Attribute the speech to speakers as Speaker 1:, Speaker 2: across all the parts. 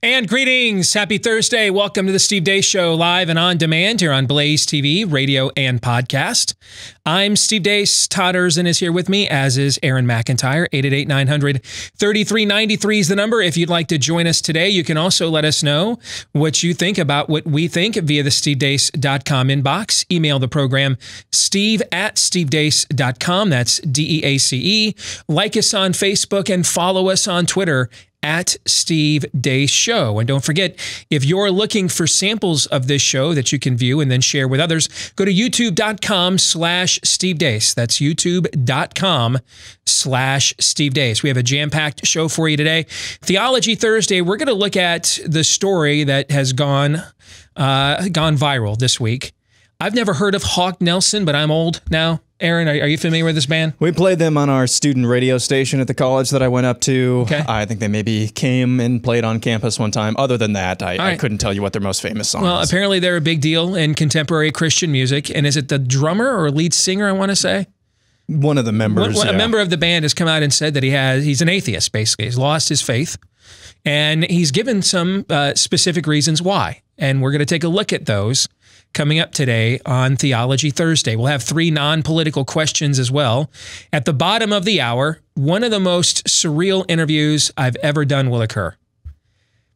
Speaker 1: And greetings. Happy Thursday. Welcome to the Steve Deace Show, live and on demand here on BlazeTV, radio and podcast. I'm Steve Deace. Todd is here with me, as is Aaron McIntyre. 888-900-3393 is the number. If you'd like to join us today, you can also let us know what you think about what we think via the stevedeace.com inbox. Email the program, steve@stevedeace.com. That's DEACE. Like us on Facebook and follow us on Twitter at Steve Deace Show. And don't forget, if you're looking for samples of this show that you can view and then share with others, go to youtube.com/Steve Deace. That's youtube.com/Steve Deace. We have a jam-packed show for you today. Theology Thursday, we're going to look at the story that has gone viral this week. I've never heard of Hawk Nelson, but I'm old now. Aaron, are you familiar with this band?
Speaker 2: We played them on our student radio station at the college that I went up to.
Speaker 1: Okay.
Speaker 2: I think they maybe came and played on campus one time. Other than that, I couldn't tell you what their most famous song is.
Speaker 1: Well, apparently they're a big deal in contemporary Christian music. And is it the drummer or lead singer, I want to say?
Speaker 2: One of the members.
Speaker 1: A member of the band has come out and said that he's an atheist, basically. He's lost his faith. And he's given some specific reasons why. And we're going to take a look at those coming up today on Theology Thursday. We'll have 3 non-political questions as well. At the bottom of the hour, one of the most surreal interviews I've ever done will occur.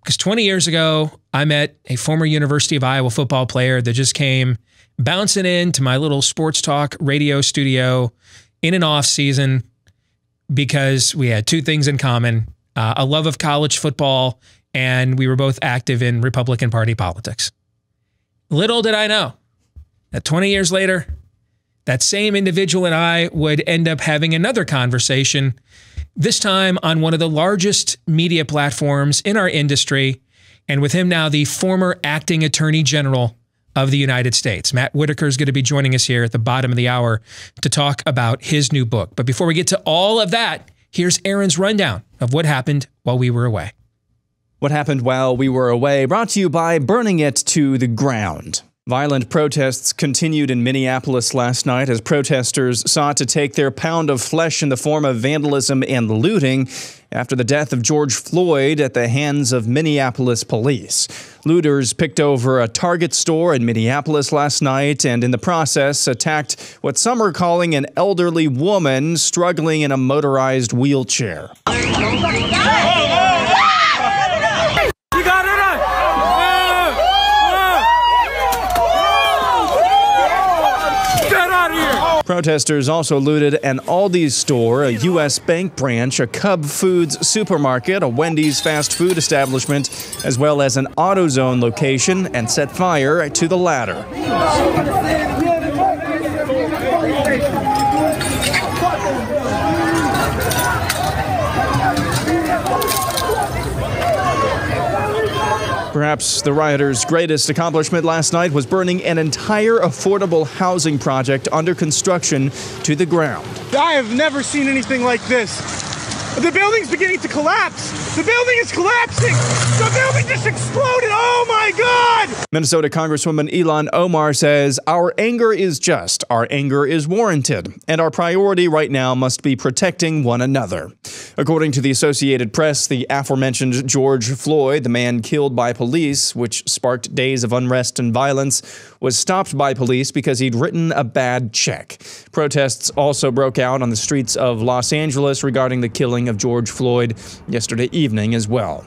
Speaker 1: Because 20 years ago, I met a former University of Iowa football player that just came bouncing into my little sports talk radio studio in an off season because we had 2 things in common, a love of college football, and we were both active in Republican Party politics. Little did I know that 20 years later, that same individual and I would end up having another conversation, this time on one of the largest media platforms in our industry, and with him now the former acting Attorney General of the United States. Matt Whitaker is going to be joining us here at the bottom of the hour to talk about his new book. But before we get to all of that, here's Aaron's rundown of what happened while we were away.
Speaker 2: What happened while we were away, brought to you by burning it to the ground. Violent protests continued in Minneapolis last night as protesters sought to take their pound of flesh in the form of vandalism and looting after the death of George Floyd at the hands of Minneapolis police. Looters picked over a Target store in Minneapolis last night and in the process attacked what some are calling an elderly woman struggling in a motorized wheelchair. Protesters also looted an Aldi's store, a U.S. Bank branch, a Cub Foods supermarket, a Wendy's fast food establishment, as well as an AutoZone location, and set fire to the latter. Perhaps the rioters' greatest accomplishment last night was burning an entire affordable housing project under construction to the ground.
Speaker 3: I have never seen anything like this. The building's beginning to collapse. The building is collapsing. The building just exploded. Oh my God!
Speaker 2: Minnesota Congresswoman Ilhan Omar says, "Our anger is just, our anger is warranted, and our priority right now must be protecting one another." According to the Associated Press, the aforementioned George Floyd, the man killed by police, which sparked days of unrest and violence, was stopped by police because he'd written a bad check. Protests also broke out on the streets of Los Angeles regarding the killing of George Floyd yesterday evening as well.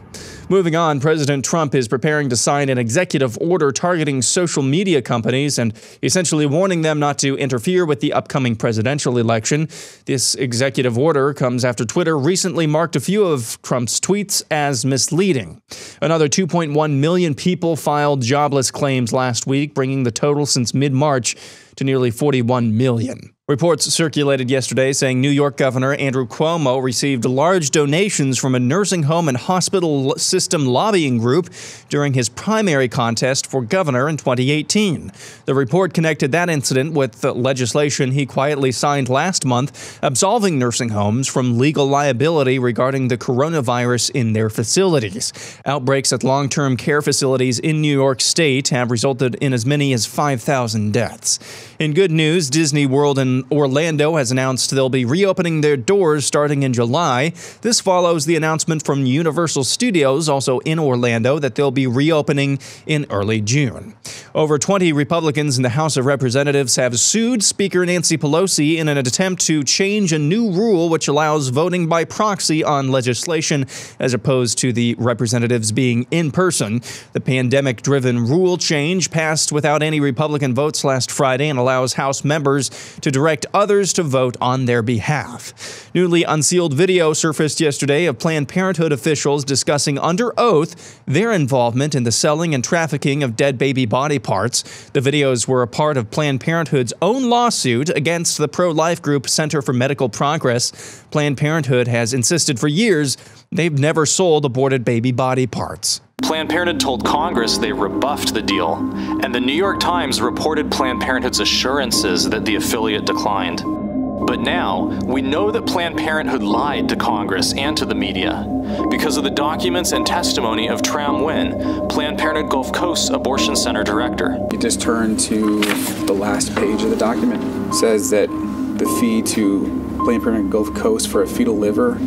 Speaker 2: Moving on, President Trump is preparing to sign an executive order targeting social media companies and essentially warning them not to interfere with the upcoming presidential election. This executive order comes after Twitter recently marked a few of Trump's tweets as misleading. Another 2.1 million people filed jobless claims last week, bringing the total since mid-March to nearly 41 million. Reports circulated yesterday saying New York Governor Andrew Cuomo received large donations from a nursing home and hospital system lobbying group during his primary contest for governor in 2018. The report connected that incident with the legislation he quietly signed last month, absolving nursing homes from legal liability regarding the coronavirus in their facilities. Outbreaks at long-term care facilities in New York State have resulted in as many as 5,000 deaths. In good news, Disney World in Orlando has announced they'll be reopening their doors starting in July. This follows the announcement from Universal Studios, also in Orlando, that they'll be reopening in early June. Over 20 Republicans in the House of Representatives have sued Speaker Nancy Pelosi in an attempt to change a new rule which allows voting by proxy on legislation as opposed to the representatives being in person. The pandemic-driven rule change passed without any Republican votes last Friday and allows House members to direct others to vote on their behalf. Newly unsealed video surfaced yesterday of Planned Parenthood officials discussing under oath their involvement in the selling and trafficking of dead baby body parts. The videos were a part of Planned Parenthood's own lawsuit against the pro-life group Center for Medical Progress. Planned Parenthood has insisted for years they've never sold aborted baby body parts.
Speaker 4: Planned Parenthood told Congress they rebuffed the deal, and the New York Times reported Planned Parenthood's assurances that the affiliate declined. But now, we know that Planned Parenthood lied to Congress and to the media because of the documents and testimony of Tram Nguyen, Planned Parenthood Gulf Coast Abortion Center director.
Speaker 5: You just turn to the last page of the document. It says that the fee to Planned Parenthood Gulf Coast for a fetal liver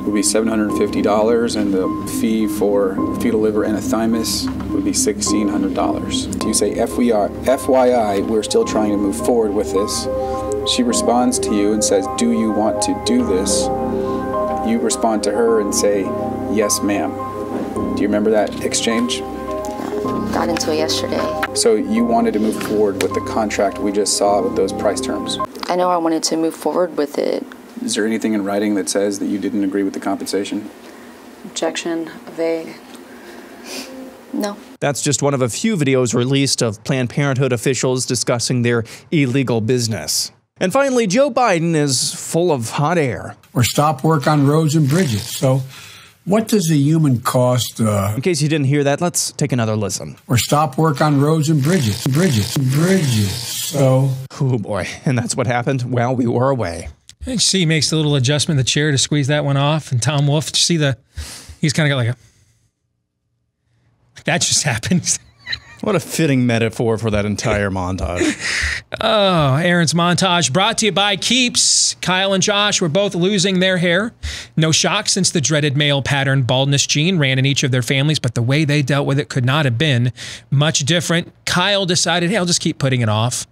Speaker 5: would be $750, and the fee for fetal liver and a thymus would be $1,600. You say, FYI, we're still trying to move forward with this. She responds to you and says, do you want to do this? You respond to her and say, yes, ma'am. Do you remember that exchange?
Speaker 6: Got into it yesterday.
Speaker 5: So you wanted to move forward with the contract we just saw with those price terms?
Speaker 6: I know I wanted to move forward with it.
Speaker 5: Is there anything in writing that says that you didn't agree with the compensation?
Speaker 6: Objection, vague. No.
Speaker 2: That's just one of a few videos released of Planned Parenthood officials discussing their illegal business. And finally, Joe Biden is full of hot air.
Speaker 7: Or stop work on roads and bridges. So what does a human cost?
Speaker 2: In case you didn't hear that, let's take another listen.
Speaker 7: Or stop work on roads and bridges. So.
Speaker 2: Oh boy, and that's what happened while we were away.
Speaker 1: And see, he makes a little adjustment in the chair to squeeze that one off. And Tom Wolfe, he's kind of got like that just happened.
Speaker 2: What a fitting metaphor for that entire montage.
Speaker 1: Oh, Aaron's montage brought to you by Keeps. Kyle and Josh were both losing their hair. No shock since the dreaded male pattern baldness gene ran in each of their families, but the way they dealt with it could not have been much different. Kyle decided, hey, I'll just keep putting it off.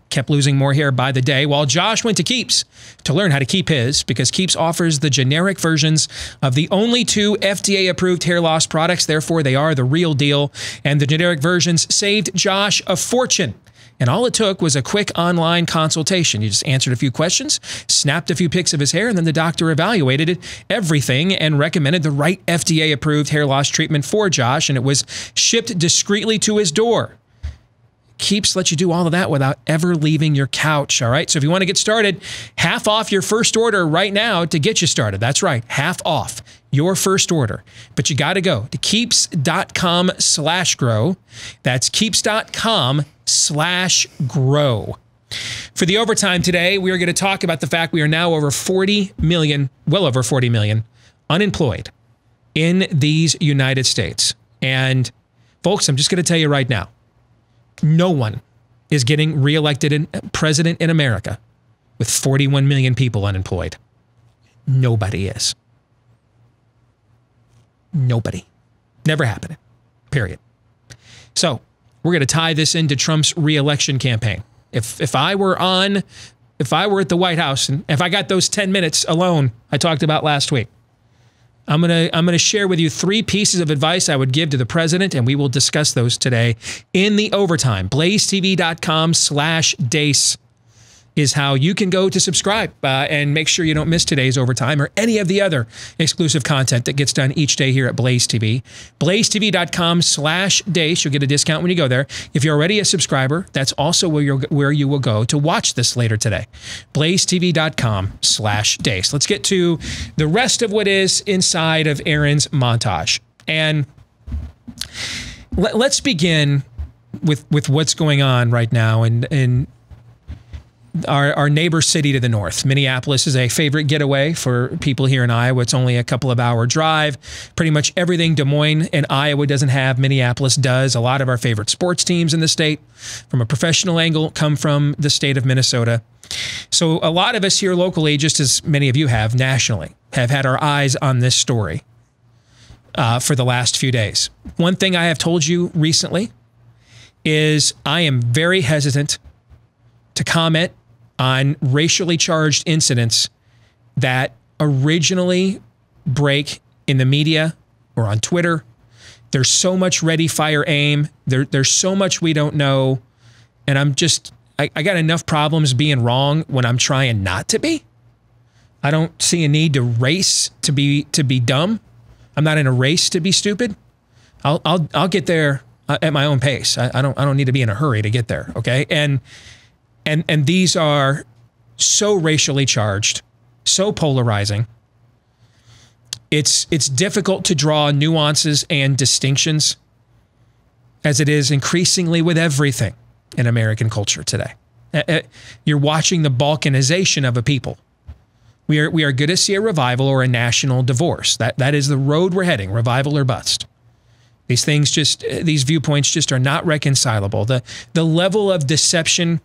Speaker 1: Kept losing more hair by the day, while Josh went to Keeps to learn how to keep his, because Keeps offers the generic versions of the only 2 FDA-approved hair loss products. Therefore, they are the real deal, and the generic versions saved Josh a fortune. And all it took was a quick online consultation. You just answered a few questions, snapped a few pics of his hair, and then the doctor evaluated everything and recommended the right FDA-approved hair loss treatment for Josh, and it was shipped discreetly to his door. Keeps let you do all of that without ever leaving your couch, all right? So if you want to get started, half off your first order right now to get you started. That's right, half off your first order. But you got to go to keeps.com/grow. That's keeps.com/grow. For the overtime today, we are going to talk about the fact we are now over 40 million, well over 40 million, unemployed in these United States. And folks, I'm just going to tell you right now, no one is getting reelected president in America with 41 million people unemployed. Nobody is. Nobody. Never happening. Period. So we're going to tie this into Trump's reelection campaign. If I were at the White House, and if I got those 10 minutes alone I talked about last week, I'm gonna share with you 3 pieces of advice I would give to the president, and we will discuss those today in the overtime. BlazeTV.com/Deace is how you can go to subscribe and make sure you don't miss today's overtime or any of the other exclusive content that gets done each day here at Blaze TV. BlazeTV.com/Deace. You'll get a discount when you go there. If you're already a subscriber, that's also where you will go to watch this later today. BlazeTV.com/Deace. Let's get to the rest of what is inside of Aaron's montage. And let's begin with what's going on right now. And our neighbor city to the north. Minneapolis is a favorite getaway for people here in Iowa. It's only a couple of hour drive. Pretty much everything Des Moines and Iowa doesn't have, Minneapolis does. A lot of our favorite sports teams in the state, from a professional angle, come from the state of Minnesota. So a lot of us here locally, just as many of you have nationally, have had our eyes on this story for the last few days. One thing I have told you recently is I am very hesitant to comment on racially charged incidents that originally break in the media or on Twitter. There's so much ready, fire, aim. There's so much we don't know. And I got enough problems being wrong when I'm trying not to be. I don't see a need to race to be dumb. I'm not in a race to be stupid. I'll get there at my own pace. I don't need to be in a hurry to get there. Okay. And these are so racially charged, so polarizing. It's difficult to draw nuances and distinctions, as it is increasingly with everything in American culture today. You're watching the balkanization of a people. We are going to see a revival or a national divorce. That is the road we're heading, revival or bust. These viewpoints just are not reconcilable. The level of deception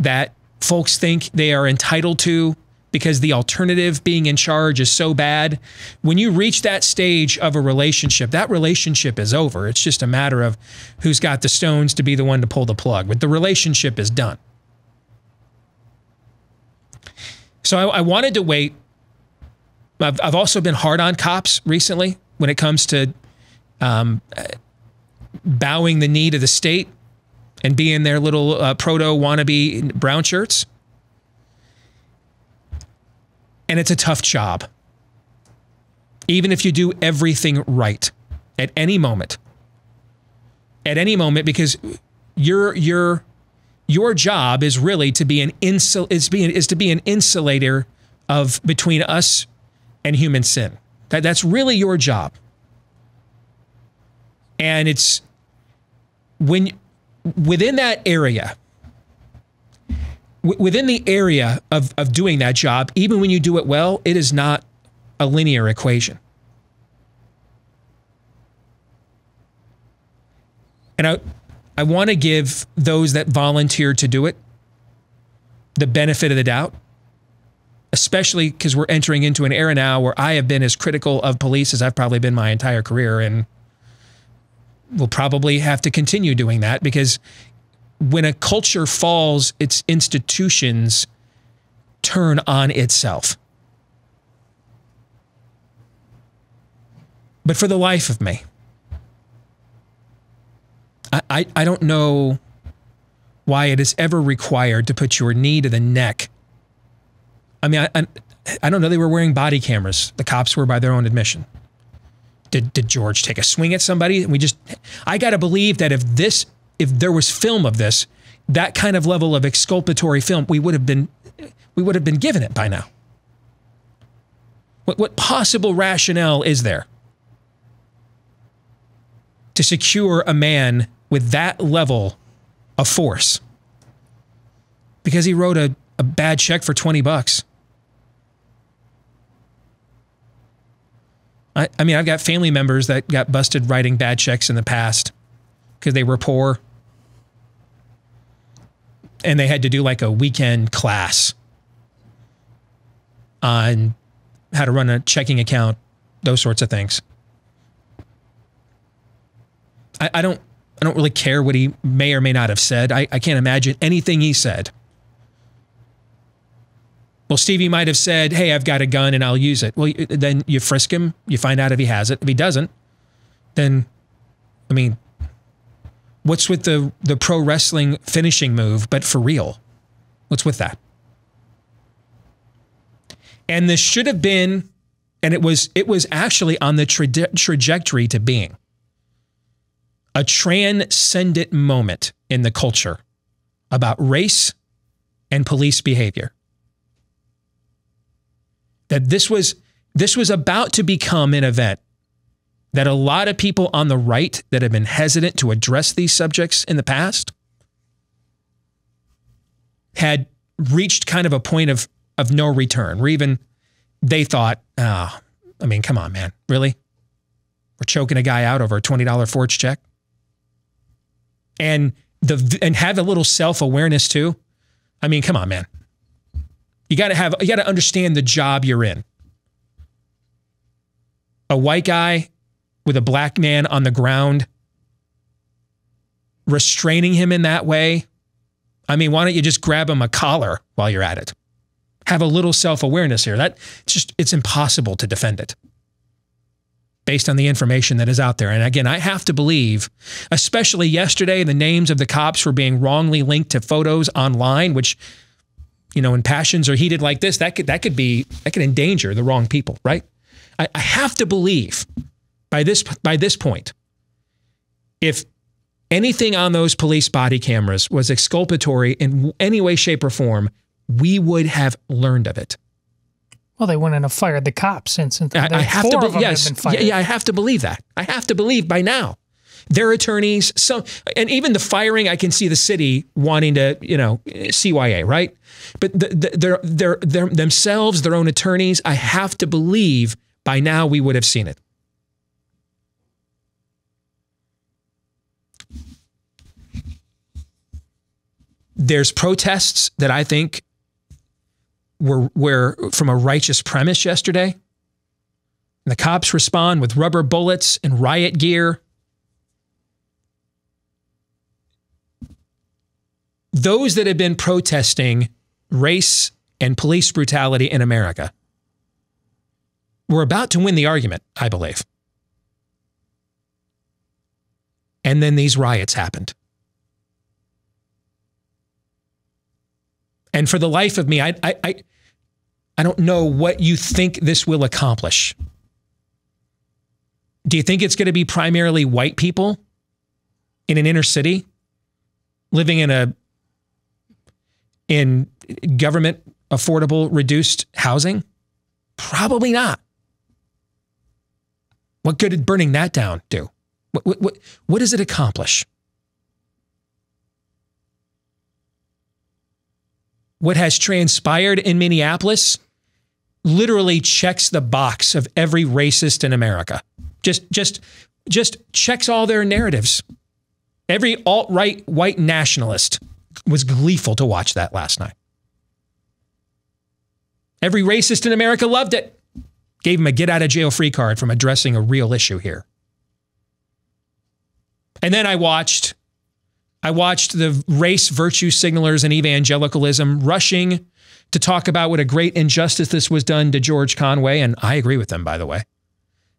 Speaker 1: that folks think they are entitled to because the alternative being in charge is so bad. When you reach that stage of a relationship, that relationship is over. It's just a matter of who's got the stones to be the one to pull the plug, but the relationship is done. So I wanted to wait. I've also been hard on cops recently when it comes to bowing the knee to the state and being their little proto wannabe brown shirts. And it's a tough job. Even if you do everything right at any moment, because your job is really to be an insulator of between us and human sin. That's really your job. And it's within that area, within the area of doing that job, even when you do it well, it is not a linear equation. And I want to give those that volunteer to do it the benefit of the doubt, especially because we're entering into an era now where I have been as critical of police as I've probably been my entire career, and we'll probably have to continue doing that, because when a culture falls, its institutions turn on itself. But for the life of me, I don't know why it is ever required to put your knee to the neck. I mean, I don't know. They were wearing body cameras. The cops were, by their own admission. Did George take a swing at somebody? And I got to believe that if there was film of this, that kind of level of exculpatory film, we would have been given it by now. What possible rationale is there to secure a man with that level of force because he wrote a bad check for $20? I mean, I've got family members that got busted writing bad checks in the past because they were poor and they had to do like a weekend class on how to run a checking account, those sorts of things. I don't really care what he may or may not have said. I can't imagine anything he said. Well, Stevie might have said, hey, I've got a gun and I'll use it. Well, then you frisk him. You find out if he has it. If he doesn't, then, I mean, what's with the pro wrestling finishing move, but for real? What's with that? And this should have been, and it was actually on the trajectory to being a transcendent moment in the culture about race and police behavior. That this was about to become an event that a lot of people on the right that have been hesitant to address these subjects in the past had reached kind of a point of no return, where even they thought, oh, I mean, come on, man, really? We're choking a guy out over a $20 forged check? And have a little self-awareness too. I mean, come on, man. You got to understand the job you're in. A white guy with a black man on the ground, restraining him in that way. I mean, why don't you just grab him a collar while you're at it? Have a little self-awareness here. It's impossible to defend it based on the information that is out there. And again, I have to believe, especially yesterday, the names of the cops were being wrongly linked to photos online, which, you know, when passions are heated like this, that could endanger the wrong people, right? I have to believe by this point, if anything on those police body cameras was exculpatory in any way, shape, or form, we would have learned of it.
Speaker 8: Well, they wouldn't have fired the cops since
Speaker 1: I have to believe. Yes, yeah, I have to believe that. I have to believe by now, their attorneys, and even the firing, I can see the city wanting to, you know, CYA, right? But their themselves, their own attorneys, I have to believe by now we would have seen it. There's protests that I think were from a righteous premise yesterday. And the cops respond with rubber bullets and riot gear. Those that have been protesting race and police brutality in America were about to win the argument, I believe. And then these riots happened. And for the life of me, I don't know what you think this will accomplish. Do you think it's going to be primarily white people in an inner city living in government affordable reduced housing? Probably not. What good did burning that down do? What does it accomplish? What has transpired in Minneapolis literally checks the box of every racist in America. Just checks all their narratives. Every alt-right white nationalist was gleeful to watch that last night. Every racist in America loved it. Gave him a get-out-of-jail-free card from addressing a real issue here. And then I watched the race virtue signalers and evangelicalism rushing to talk about what a great injustice this was done to George Conway, and I agree with them, by the way.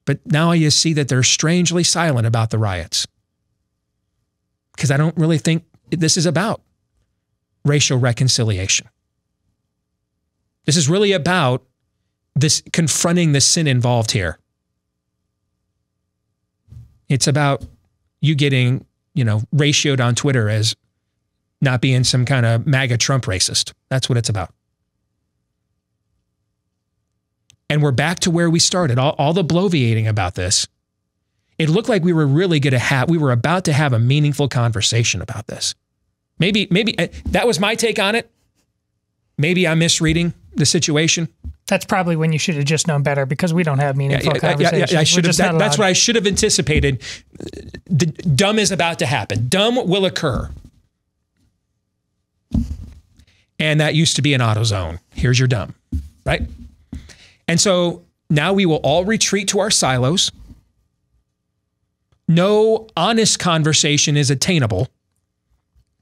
Speaker 1: But now you see that they're strangely silent about the riots. Because I don't really think this is about racial reconciliation. This is really about this confronting the sin involved here. It's about you getting, ratioed on Twitter as not being some kind of MAGA Trump racist. That's what it's about. And we're back to where we started. All the bloviating about this. It looked like we were about to have a meaningful conversation about this. Maybe that was my take on it. Maybe I'm misreading the situation.
Speaker 8: That's probably when you should have just known better, because we don't have meaningful conversations.
Speaker 1: I should have. That's what I should have anticipated. The dumb is about to happen. Dumb will occur. And that used to be an AutoZone. Here's your dumb, right? And so now we will all retreat to our silos. No honest conversation is attainable,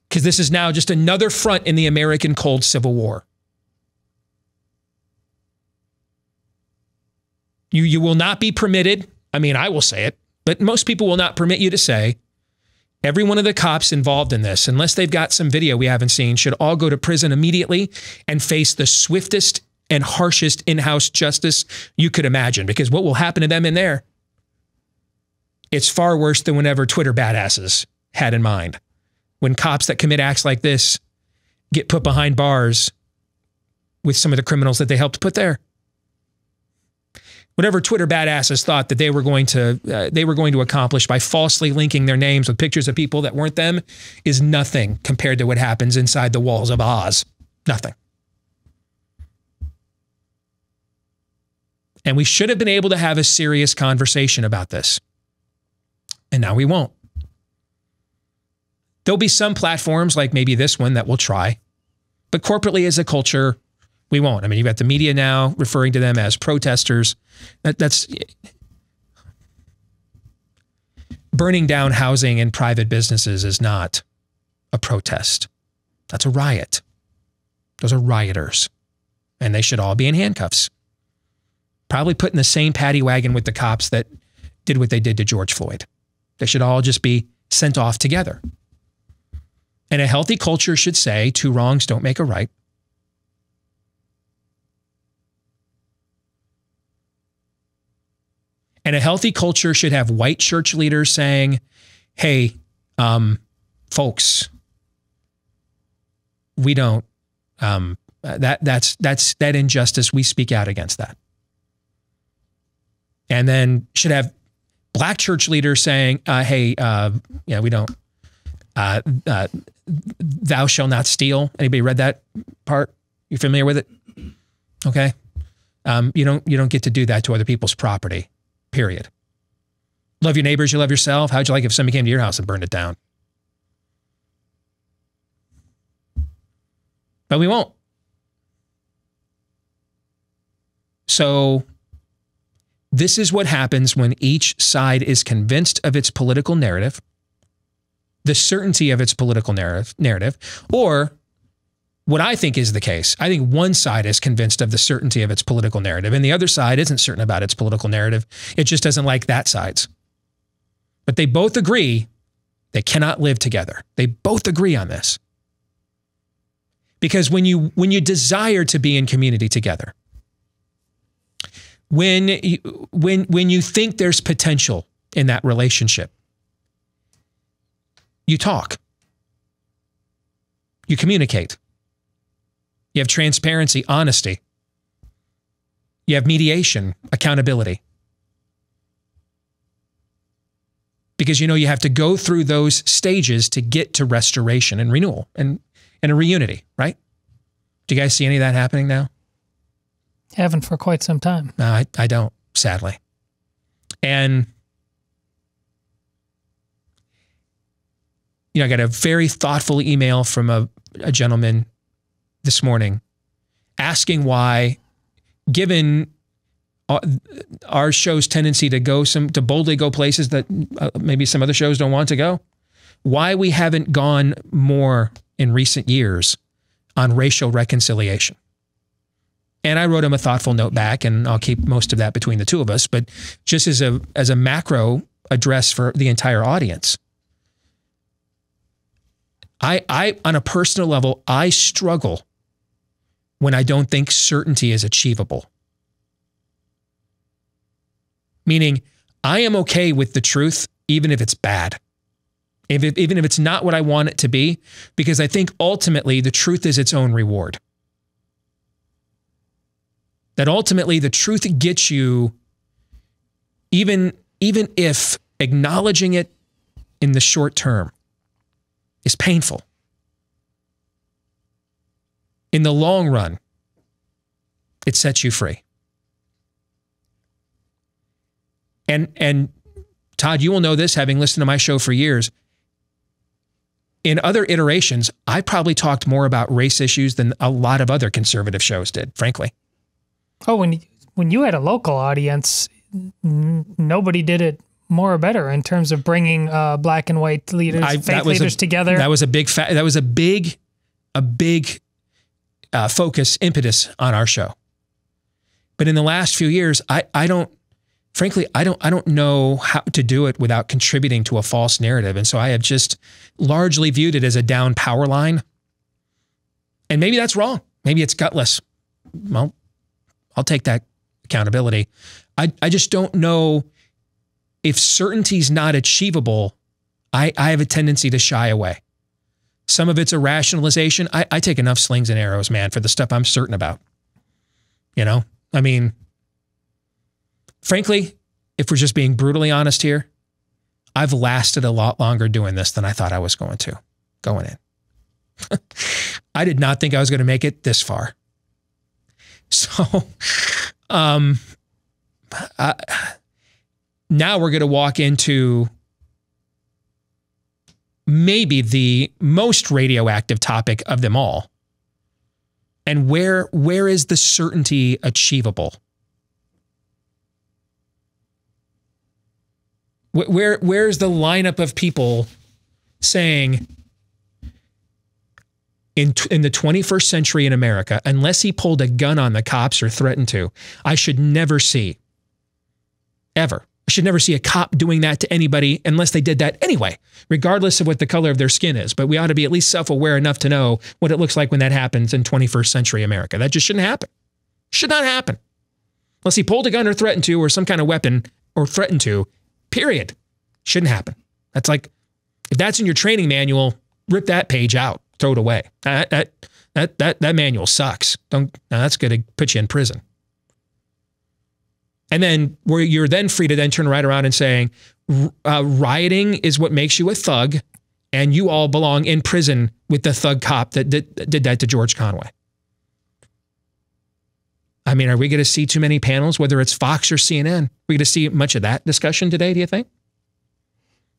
Speaker 1: because this is now just another front in the American Cold Civil War. You will not be permitted, I will say it, but most people will not permit you to say, every one of the cops involved in this, unless they've got some video we haven't seen, should all go to prison immediately and face the swiftest and harshest in-house justice you could imagine. Because what will happen to them in there, it's far worse than whenever Twitter badasses had in mind. When cops that commit acts like this get put behind bars with some of the criminals that they helped put there. Whatever Twitter badasses thought that they were going to accomplish by falsely linking their names with pictures of people that weren't them is nothing compared to what happens inside the walls of Oz. Nothing. And we should have been able to have a serious conversation about this. And now we won't. There'll be some platforms like maybe this one that will try. But corporately as a culture, we won't. I mean, you've got the media now referring to them as protesters. That's burning down housing and private businesses is not a protest. That's a riot. Those are rioters. And they should all be in handcuffs. Probably put in the same paddy wagon with the cops that did what they did to George Floyd. They should all just be sent off together. And a healthy culture should say, two wrongs don't make a right. And a healthy culture should have white church leaders saying, hey, folks, we don't, that injustice, we speak out against that. And then should have black church leaders saying, hey, yeah, we don't, thou shalt not steal. Anybody read that part? You familiar with it? Okay. You don't get to do that to other people's property, period. Love your neighbors, you love yourself. How'd you like if somebody came to your house and burned it down? But we won't. So this is what happens when each side is convinced of its political narrative, the certainty of its political narrative, or what I think is the case. I think one side is convinced of the certainty of its political narrative, and the other side isn't certain about its political narrative. It just doesn't like that side's. But they both agree they cannot live together. They both agree on this. Because when you desire to be in community together, when you think there's potential in that relationship, you talk. You communicate. You have transparency, honesty. You have mediation, accountability. Because you know you have to go through those stages to get to restoration and renewal and a reunity, right? Do you guys see any of that happening now?
Speaker 8: Haven't for quite some time.
Speaker 1: No, I don't, sadly. And I got a very thoughtful email from a gentleman this morning asking why, given our show's tendency to boldly go places that maybe some other shows don't want to go, why we haven't gone more in recent years on racial reconciliation. And I wrote him a thoughtful note back, and I'll keep most of that between the two of us, but just as a macro address for the entire audience. I on a personal level, I struggle when I don't think certainty is achievable. Meaning, I am okay with the truth, even if it's bad. Even if it's not what I want it to be, because I think ultimately the truth is its own reward. That ultimately the truth gets you, even if acknowledging it in the short term is painful. In the long run, it sets you free. And Todd, you will know this, having listened to my show for years. In other iterations, I probably talked more about race issues than a lot of other conservative shows did, frankly.
Speaker 8: Oh, when you had a local audience, nobody did it more or better in terms of bringing black and white leaders, faith leaders together. That was a big focus, impetus on our show. But in the last few years, I don't know how to do it without contributing to a false narrative. And so I have just largely viewed it as a down power line. And maybe that's wrong. Maybe it's gutless. Well, I'll take that accountability. I just don't know if certainty's not achievable. I have a tendency to shy away. Some of it's a rationalization. I take enough slings and arrows, man, for the stuff I'm certain about. You know, I mean, frankly, if we're just being brutally honest here, I've lasted a lot longer doing this than I thought I was going in.
Speaker 1: I did not think I was going to make it this far. So, now we're going to walk into maybe the most radioactive topic of them all. And where is the certainty achievable? Where's the lineup of people saying in the 21st century in America, unless he pulled a gun on the cops or threatened to, I should never see, ever, I should never see a cop doing that to anybody unless they did that anyway, regardless of what the color of their skin is. But we ought to be at least self-aware enough to know what it looks like when that happens in 21st century America. That just shouldn't happen. Should not happen. Unless he pulled a gun or threatened to, or some kind of weapon or threatened to, period. Shouldn't happen. That's like, if that's in your training manual, rip that page out, throw it away. That manual sucks. That's going to put you in prison. And then where you're then free to then turn right around and saying, rioting is what makes you a thug, and you all belong in prison with the thug cop that did that to George Conway. I mean, are we going to see too many panels, whether it's Fox or CNN? Are we going to see much of that discussion today, do you think?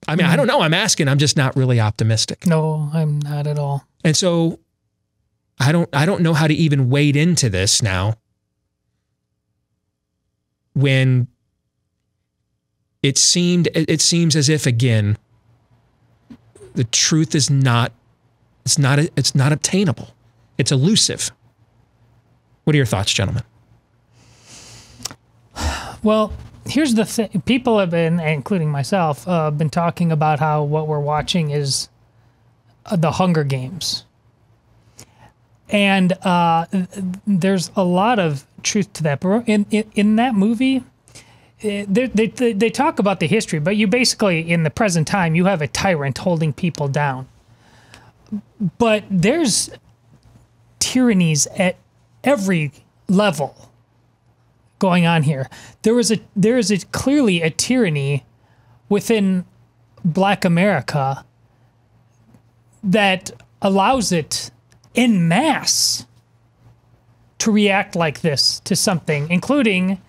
Speaker 1: I mean, I don't know. I'm asking. I'm just not really optimistic.
Speaker 9: No, I'm not at all.
Speaker 1: And so I don't know how to even wade into this now, when it seems as if, again, the truth is not obtainable. It's elusive. What are your thoughts, gentlemen?
Speaker 9: Well, here's the thing. People have been, including myself, been talking about how what we're watching is the Hunger Games. And there's a lot of truth to that. But in that movie, they talk about the history, but you basically, in the present time, you have a tyrant holding people down. But there's tyrannies at every level going on here. There is clearly a tyranny within Black America that allows it en masse to react like this to something, including,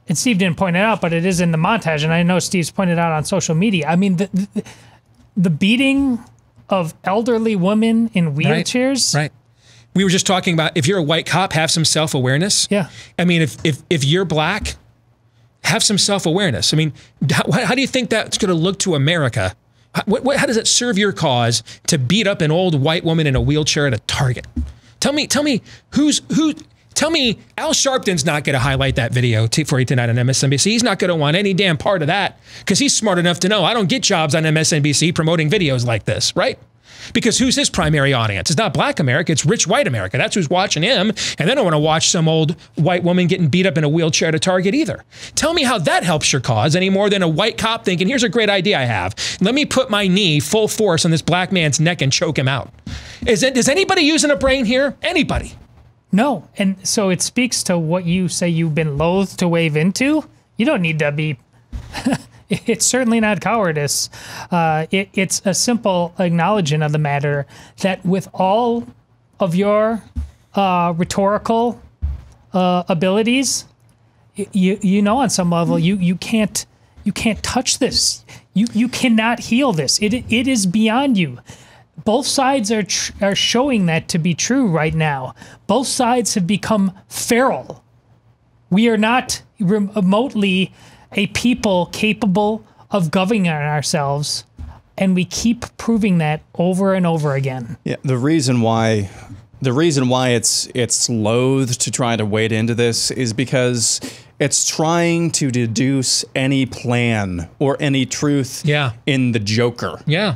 Speaker 9: and Steve didn't point it out, but it is in the montage, and I know Steve's pointed out on social media. I mean, the beating of elderly women in wheelchairs.
Speaker 1: Right. We were just talking about, if you're a white cop, have some self-awareness.
Speaker 9: Yeah.
Speaker 1: I mean, if you're black, have some self-awareness. I mean, how do you think that's going to look to America? How does it serve your cause to beat up an old white woman in a wheelchair at a Target? Tell me Tell me Al Sharpton's not going to highlight that video for you tonight on MSNBC. He's not going to want any damn part of that, because he's smart enough to know I don't get jobs on MSNBC promoting videos like this, right? Because who's his primary audience? It's not Black America, it's rich white America. That's who's watching him. And they don't want to watch some old white woman getting beat up in a wheelchair at a Target either. Tell me how that helps your cause any more than a white cop thinking, here's a great idea I have. Let me put my knee full force on this black man's neck and choke him out. Is anybody using a brain here? Anybody?
Speaker 9: No. And so it speaks to what you say you've been loath to wave into. You don't need to be... It's certainly not cowardice. It's a simple acknowledgement of the matter that with all of your rhetorical abilities, you know, on some level, you can't touch this. You cannot heal this. It is beyond you. Both sides are showing that to be true right now. Both sides have become feral. We are not remotely a people capable of governing ourselves, and we keep proving that over and over again.
Speaker 2: Yeah, the reason why it's loath to try to wade into this is because it's trying to deduce any plan or any truth in the Joker.
Speaker 1: Yeah.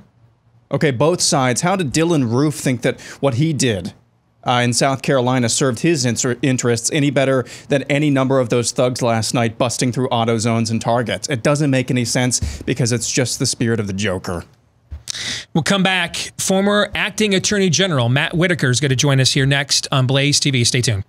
Speaker 2: Okay, both sides. How did Dylan Roof think that what he did in South Carolina served his interests any better than any number of those thugs last night busting through AutoZones and Targets? It doesn't make any sense because it's just the spirit of the Joker.
Speaker 1: We'll come back. Former acting Attorney General Matt Whitaker is going to join us here next on Blaze TV. Stay tuned.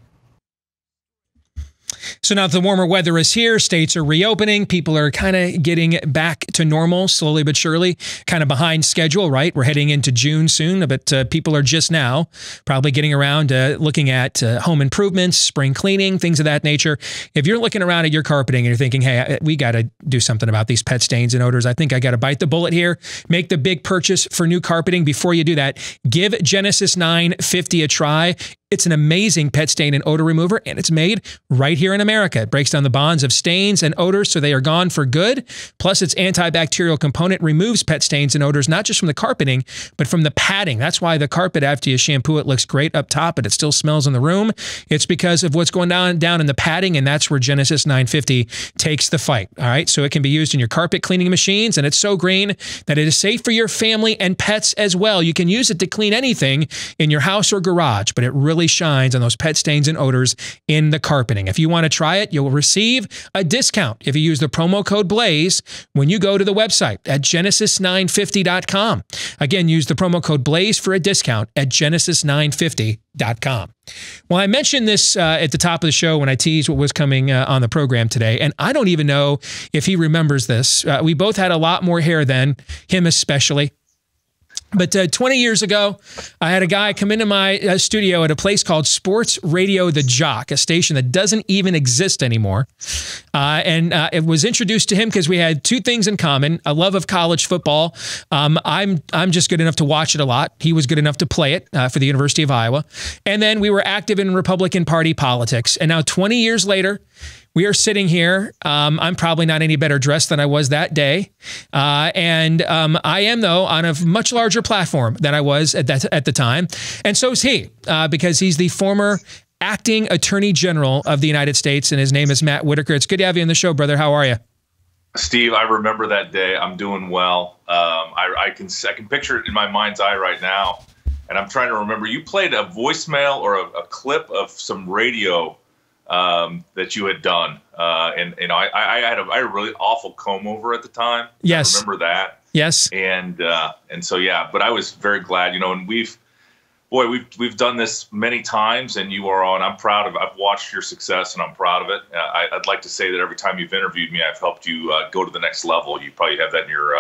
Speaker 1: So now the warmer weather is here. States are reopening. People are kind of getting back to normal slowly but surely, kind of behind schedule, right? We're heading into June soon, but people are just now probably getting around looking at home improvements, spring cleaning, things of that nature. If you're looking around at your carpeting and you're thinking, hey, we got to do something about these pet stains and odors, I think I got to bite the bullet here. Make the big purchase for new carpeting. Before you do that, give Genesis 950 a try. It's an amazing pet stain and odor remover, and it's made right here in America. It breaks down the bonds of stains and odors so they are gone for good. Plus, its antibacterial component removes pet stains and odors, not just from the carpeting, but from the padding. That's why the carpet, after you shampoo it, looks great up top, but it still smells in the room. It's because of what's going down in the padding, and that's where Genesis 950 takes the fight. All right, so it can be used in your carpet cleaning machines, and it's so green that it is safe for your family and pets as well. You can use it to clean anything in your house or garage, but it really shines on those pet stains and odors in the carpeting. If you want to try it, you'll receive a discount if you use the promo code BLAZE when you go to the website at genesis950.com. Again, use the promo code BLAZE for a discount at genesis950.com. Well, I mentioned this at the top of the show when I teased what was coming on the program today, and I don't even know if he remembers this. We both had a lot more hair then, him especially. But 20 years ago, I had a guy come into my studio at a place called Sports Radio The Jock, a station that doesn't even exist anymore. And it was introduced to him because we had two things in common: a love of college football. I'm just good enough to watch it a lot. He was good enough to play it for the University of Iowa. And then we were active in Republican Party politics. And now 20 years later, we are sitting here. I'm probably not any better dressed than I was that day. And I am, though, on a much larger platform than I was at the time. And so is he, because he's the former acting Attorney General of the United States, and his name is Matt Whitaker. It's good to have you on the show, brother. How are you?
Speaker 10: Steve, I remember that day. I'm doing well. I can picture it in my mind's eye right now. And I'm trying to remember. You played a voicemail or a clip of some radio that you had done, and I had a really awful comb over at the time.
Speaker 1: Yes,
Speaker 10: I remember that.
Speaker 1: Yes,
Speaker 10: and so yeah, but I was very glad, and we've done this many times, and you are on. I'm proud of. I've watched your success, and I'm proud of it. I'd like to say that every time you've interviewed me, I've helped you go to the next level. You probably have that in your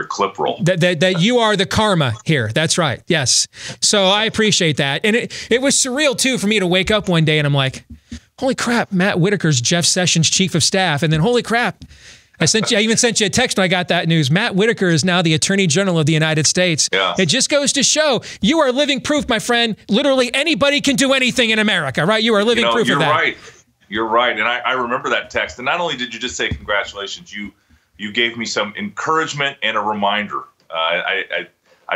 Speaker 10: clip roll. That
Speaker 1: you are the karma here. That's right. Yes. So I appreciate that, and it was surreal too for me to wake up one day and I'm like, holy crap, Matt Whitaker's Jeff Sessions' chief of staff. And then, holy crap, I even sent you a text when I got that news. Matt Whitaker is now the Attorney General of the United States.
Speaker 10: Yeah.
Speaker 1: It just goes to show you are living proof, my friend. Literally anybody can do anything in America, right? You are living proof of that.
Speaker 10: You're right. You're right. And I remember that text. And not only did you just say congratulations, you gave me some encouragement and a reminder. I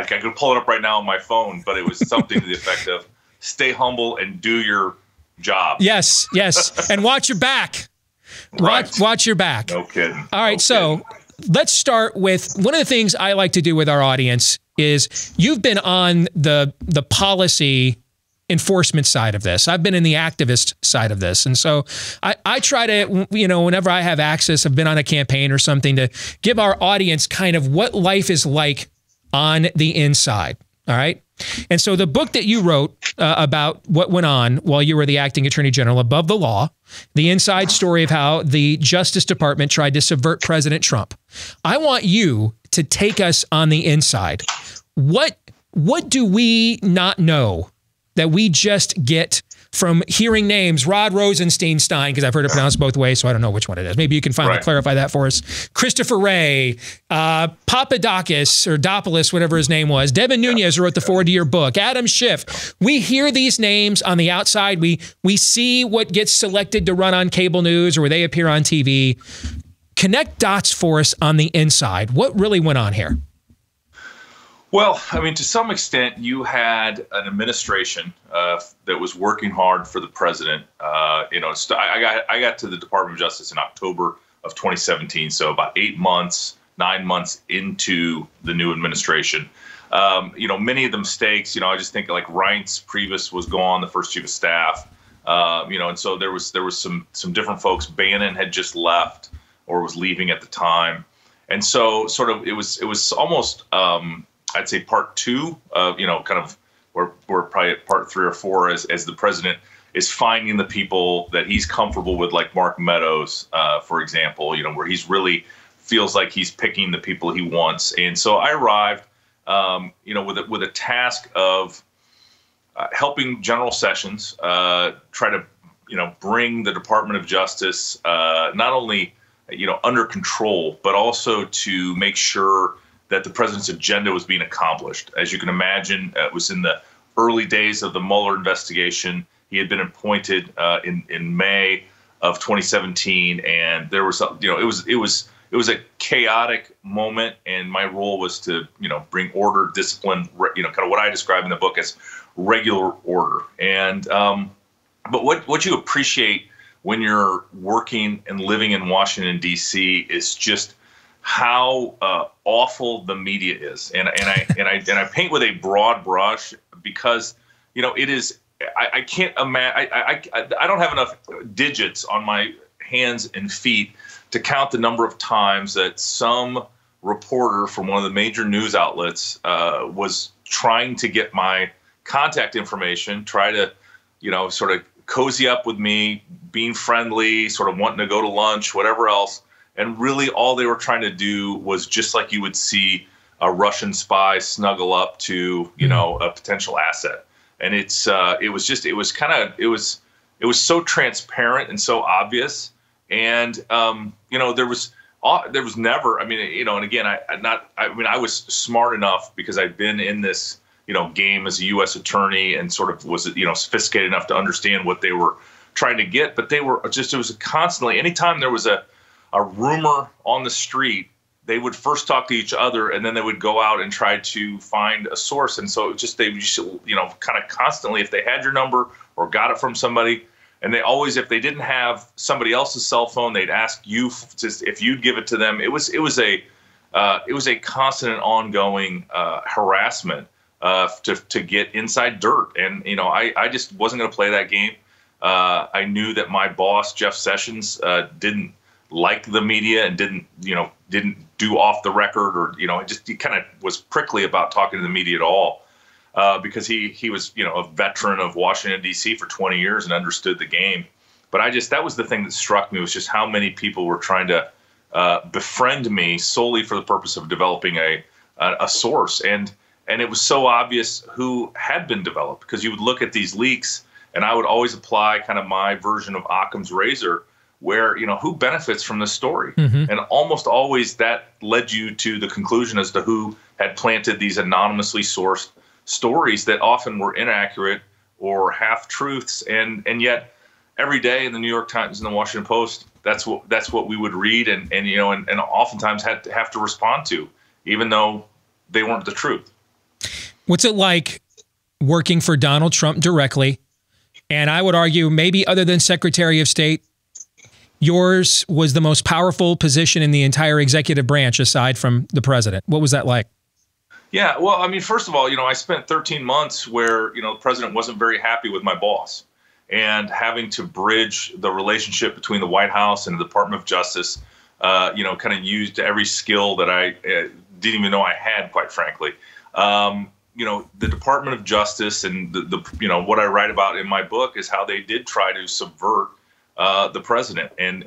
Speaker 10: could pull it up right now on my phone, but it was something to the effect of stay humble and do your job.
Speaker 1: Yes, yes. And watch your back.
Speaker 10: Right.
Speaker 1: Watch your back.
Speaker 10: No kidding.
Speaker 1: All right, so let's start with one of the things I like to do with our audience is you've been on the policy enforcement side of this. I've been in the activist side of this. And so I try to, whenever I have access, I've been on a campaign or something, to give our audience kind of what life is like on the inside. All right. And so the book that you wrote about what went on while you were the acting Attorney General, Above the Law, the inside story of how the Justice Department tried to subvert President Trump. I want you to take us on the inside. What do we not know that we just get from hearing names? Rod Rosenstein, because I've heard it pronounced both ways, so I don't know which one it is. Maybe you can finally clarify that for us. Christopher Wray, Papadakis, or Dopoulos, whatever his name was. Devin Nunes, who wrote the foreword to your book. Adam Schiff. We hear these names on the outside. We see what gets selected to run on cable news or where they appear on TV. Connect dots for us on the inside. What really went on here?
Speaker 10: Well, I mean, to some extent, you had an administration that was working hard for the president. I got to the Department of Justice in October of 2017, so about 9 months into the new administration. Many of the mistakes, I just think like Reince Priebus was gone, the first chief of staff, and so there was some different folks. Bannon had just left or was leaving at the time, and so sort of it was almost. I'd say part two, kind of we're probably at part 3 or 4 as the president is finding the people that he's comfortable with, like Mark Meadows, for example, where he's really feels like he's picking the people he wants. And so I arrived, with a task of helping General Sessions try to, bring the Department of Justice not only, under control, but also to make sure that the president's agenda was being accomplished. As you can imagine, it was in the early days of the Mueller investigation. He had been appointed in May of 2017, and there was, it was a chaotic moment, and my role was to, bring order, discipline, kind of what I describe in the book as regular order. And but what you appreciate when you're working and living in Washington, D.C. is just how awful the media is, and I paint with a broad brush because it is. I can't imagine. I don't have enough digits on my hands and feet to count the number of times that some reporter from one of the major news outlets was trying to get my contact information, try to, sort of cozy up with me, being friendly, sort of wanting to go to lunch, whatever else. And really all they were trying to do was just like you would see a Russian spy snuggle up to, a potential asset. And it was so transparent and so obvious. And, there was never, and again, I was smart enough because I'd been in this, game as a U.S. attorney and sort of was, sophisticated enough to understand what they were trying to get. But they were just, it was constantly, anytime there was a rumor on the street, they would first talk to each other and then they would go out and try to find a source. And so they just, kind of constantly, if they had your number or got it from somebody, and they always, if they didn't have somebody else's cell phone, they'd ask you if you'd give it to them. It was a constant and ongoing harassment to get inside dirt. And I just wasn't going to play that game. I knew that my boss Jeff Sessions didn't like the media and didn't do off the record or he kind of was prickly about talking to the media at all. Because he was, a veteran of Washington, D.C. for 20 years and understood the game. But that was the thing that struck me, was just how many people were trying to befriend me solely for the purpose of developing a source. And it was so obvious who had been developed, because you would look at these leaks and I would always apply kind of my version of Occam's razor, where, who benefits from this story? Mm-hmm. And almost always that led you to the conclusion as to who had planted these anonymously sourced stories that often were inaccurate or half-truths, and yet every day in the New York Times and the Washington Post, that's what we would read and oftentimes have to respond to, even though they weren't the truth.
Speaker 1: What's it like working for Donald Trump directly? And I would argue, maybe other than Secretary of State, yours was the most powerful position in the entire executive branch aside from the president. What was that like?
Speaker 10: Yeah, well, first of all, I spent 13 months where, the president wasn't very happy with my boss, and having to bridge the relationship between the White House and the Department of Justice, kind of used every skill that I didn't even know I had, quite frankly. The Department of Justice and the what I write about in my book is how they did try to subvert the president and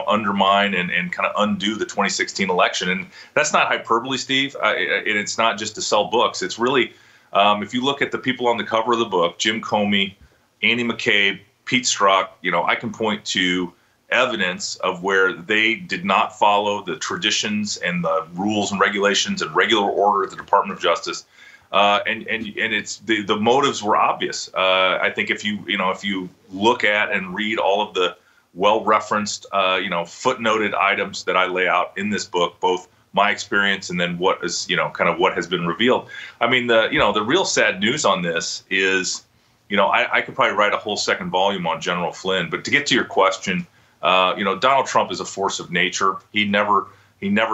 Speaker 10: undermine and kind of undo the 2016 election. And that's not hyperbole, Steve. And it's not just to sell books. It's really, if you look at the people on the cover of the book, Jim Comey, Andy McCabe, Pete Strzok, I can point to evidence of where they did not follow the traditions and the rules and regulations and regular order at the Department of Justice. And it's the motives were obvious. I think if you look at and read all of the well-referenced, footnoted items that I lay out in this book, both my experience and then what is, kind of what has been revealed. The real sad news on this is, I could probably write a whole second volume on General Flynn, but to get to your question, Donald Trump is a force of nature. He never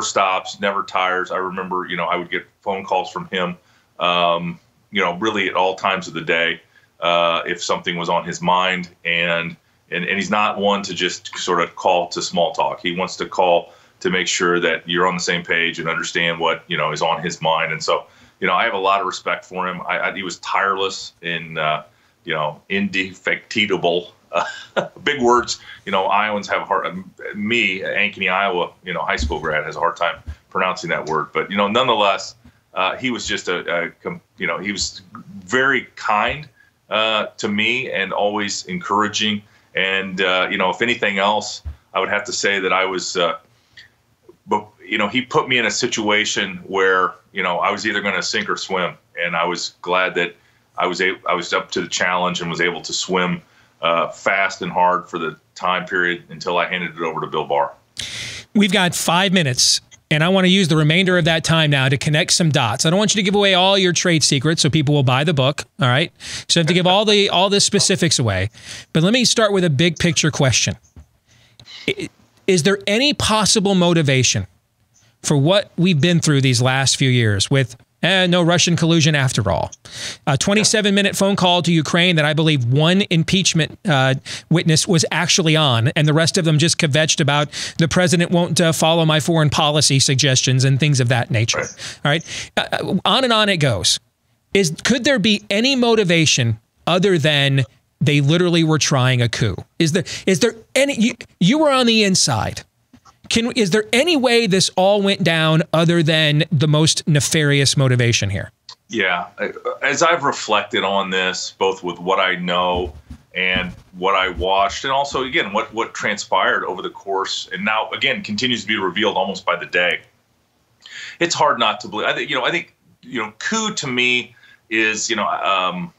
Speaker 10: stops, never tires. I remember, I would get phone calls from him, really at all times of the day, if something was on his mind, and he's not one to just sort of call to small talk. He wants to call to make sure that you're on the same page and understand what, is on his mind. And so, I have a lot of respect for him. He was tireless in indefectible. Big words. Iowans have a hard. Me, Ankeny, Iowa, high school grad, has a hard time pronouncing that word. But nonetheless, he was just he was very kind to me and always encouraging. And if anything else, I would have to say that I was. But he put me in a situation where I was either going to sink or swim, and I was glad that I was up to the challenge and was able to swim fast and hard for the time period until I handed it over to Bill Barr.
Speaker 1: We've got 5 minutes, and I want to use the remainder of that time now to connect some dots. I don't want you to give away all your trade secrets so people will buy the book, all right? So I have to give all the specifics away. But let me start with a big picture question. Is there any possible motivation for what we've been through these last few years with no Russian collusion after all? A 27-minute phone call to Ukraine that I believe one impeachment witness was actually on, and the rest of them just kvetched about the president won't follow my foreign policy suggestions and things of that nature. Right. All right. On and on it goes. Could there be any motivation other than they literally were trying a coup? Is there any? You were on the inside. Is there any way this all went down other than the most nefarious motivation here?
Speaker 10: Yeah. As I've reflected on this, both with what I know and what I watched, and also, again, what transpired over the course, and now, again, continues to be revealed almost by the day, it's hard not to believe. I think coup to me is, a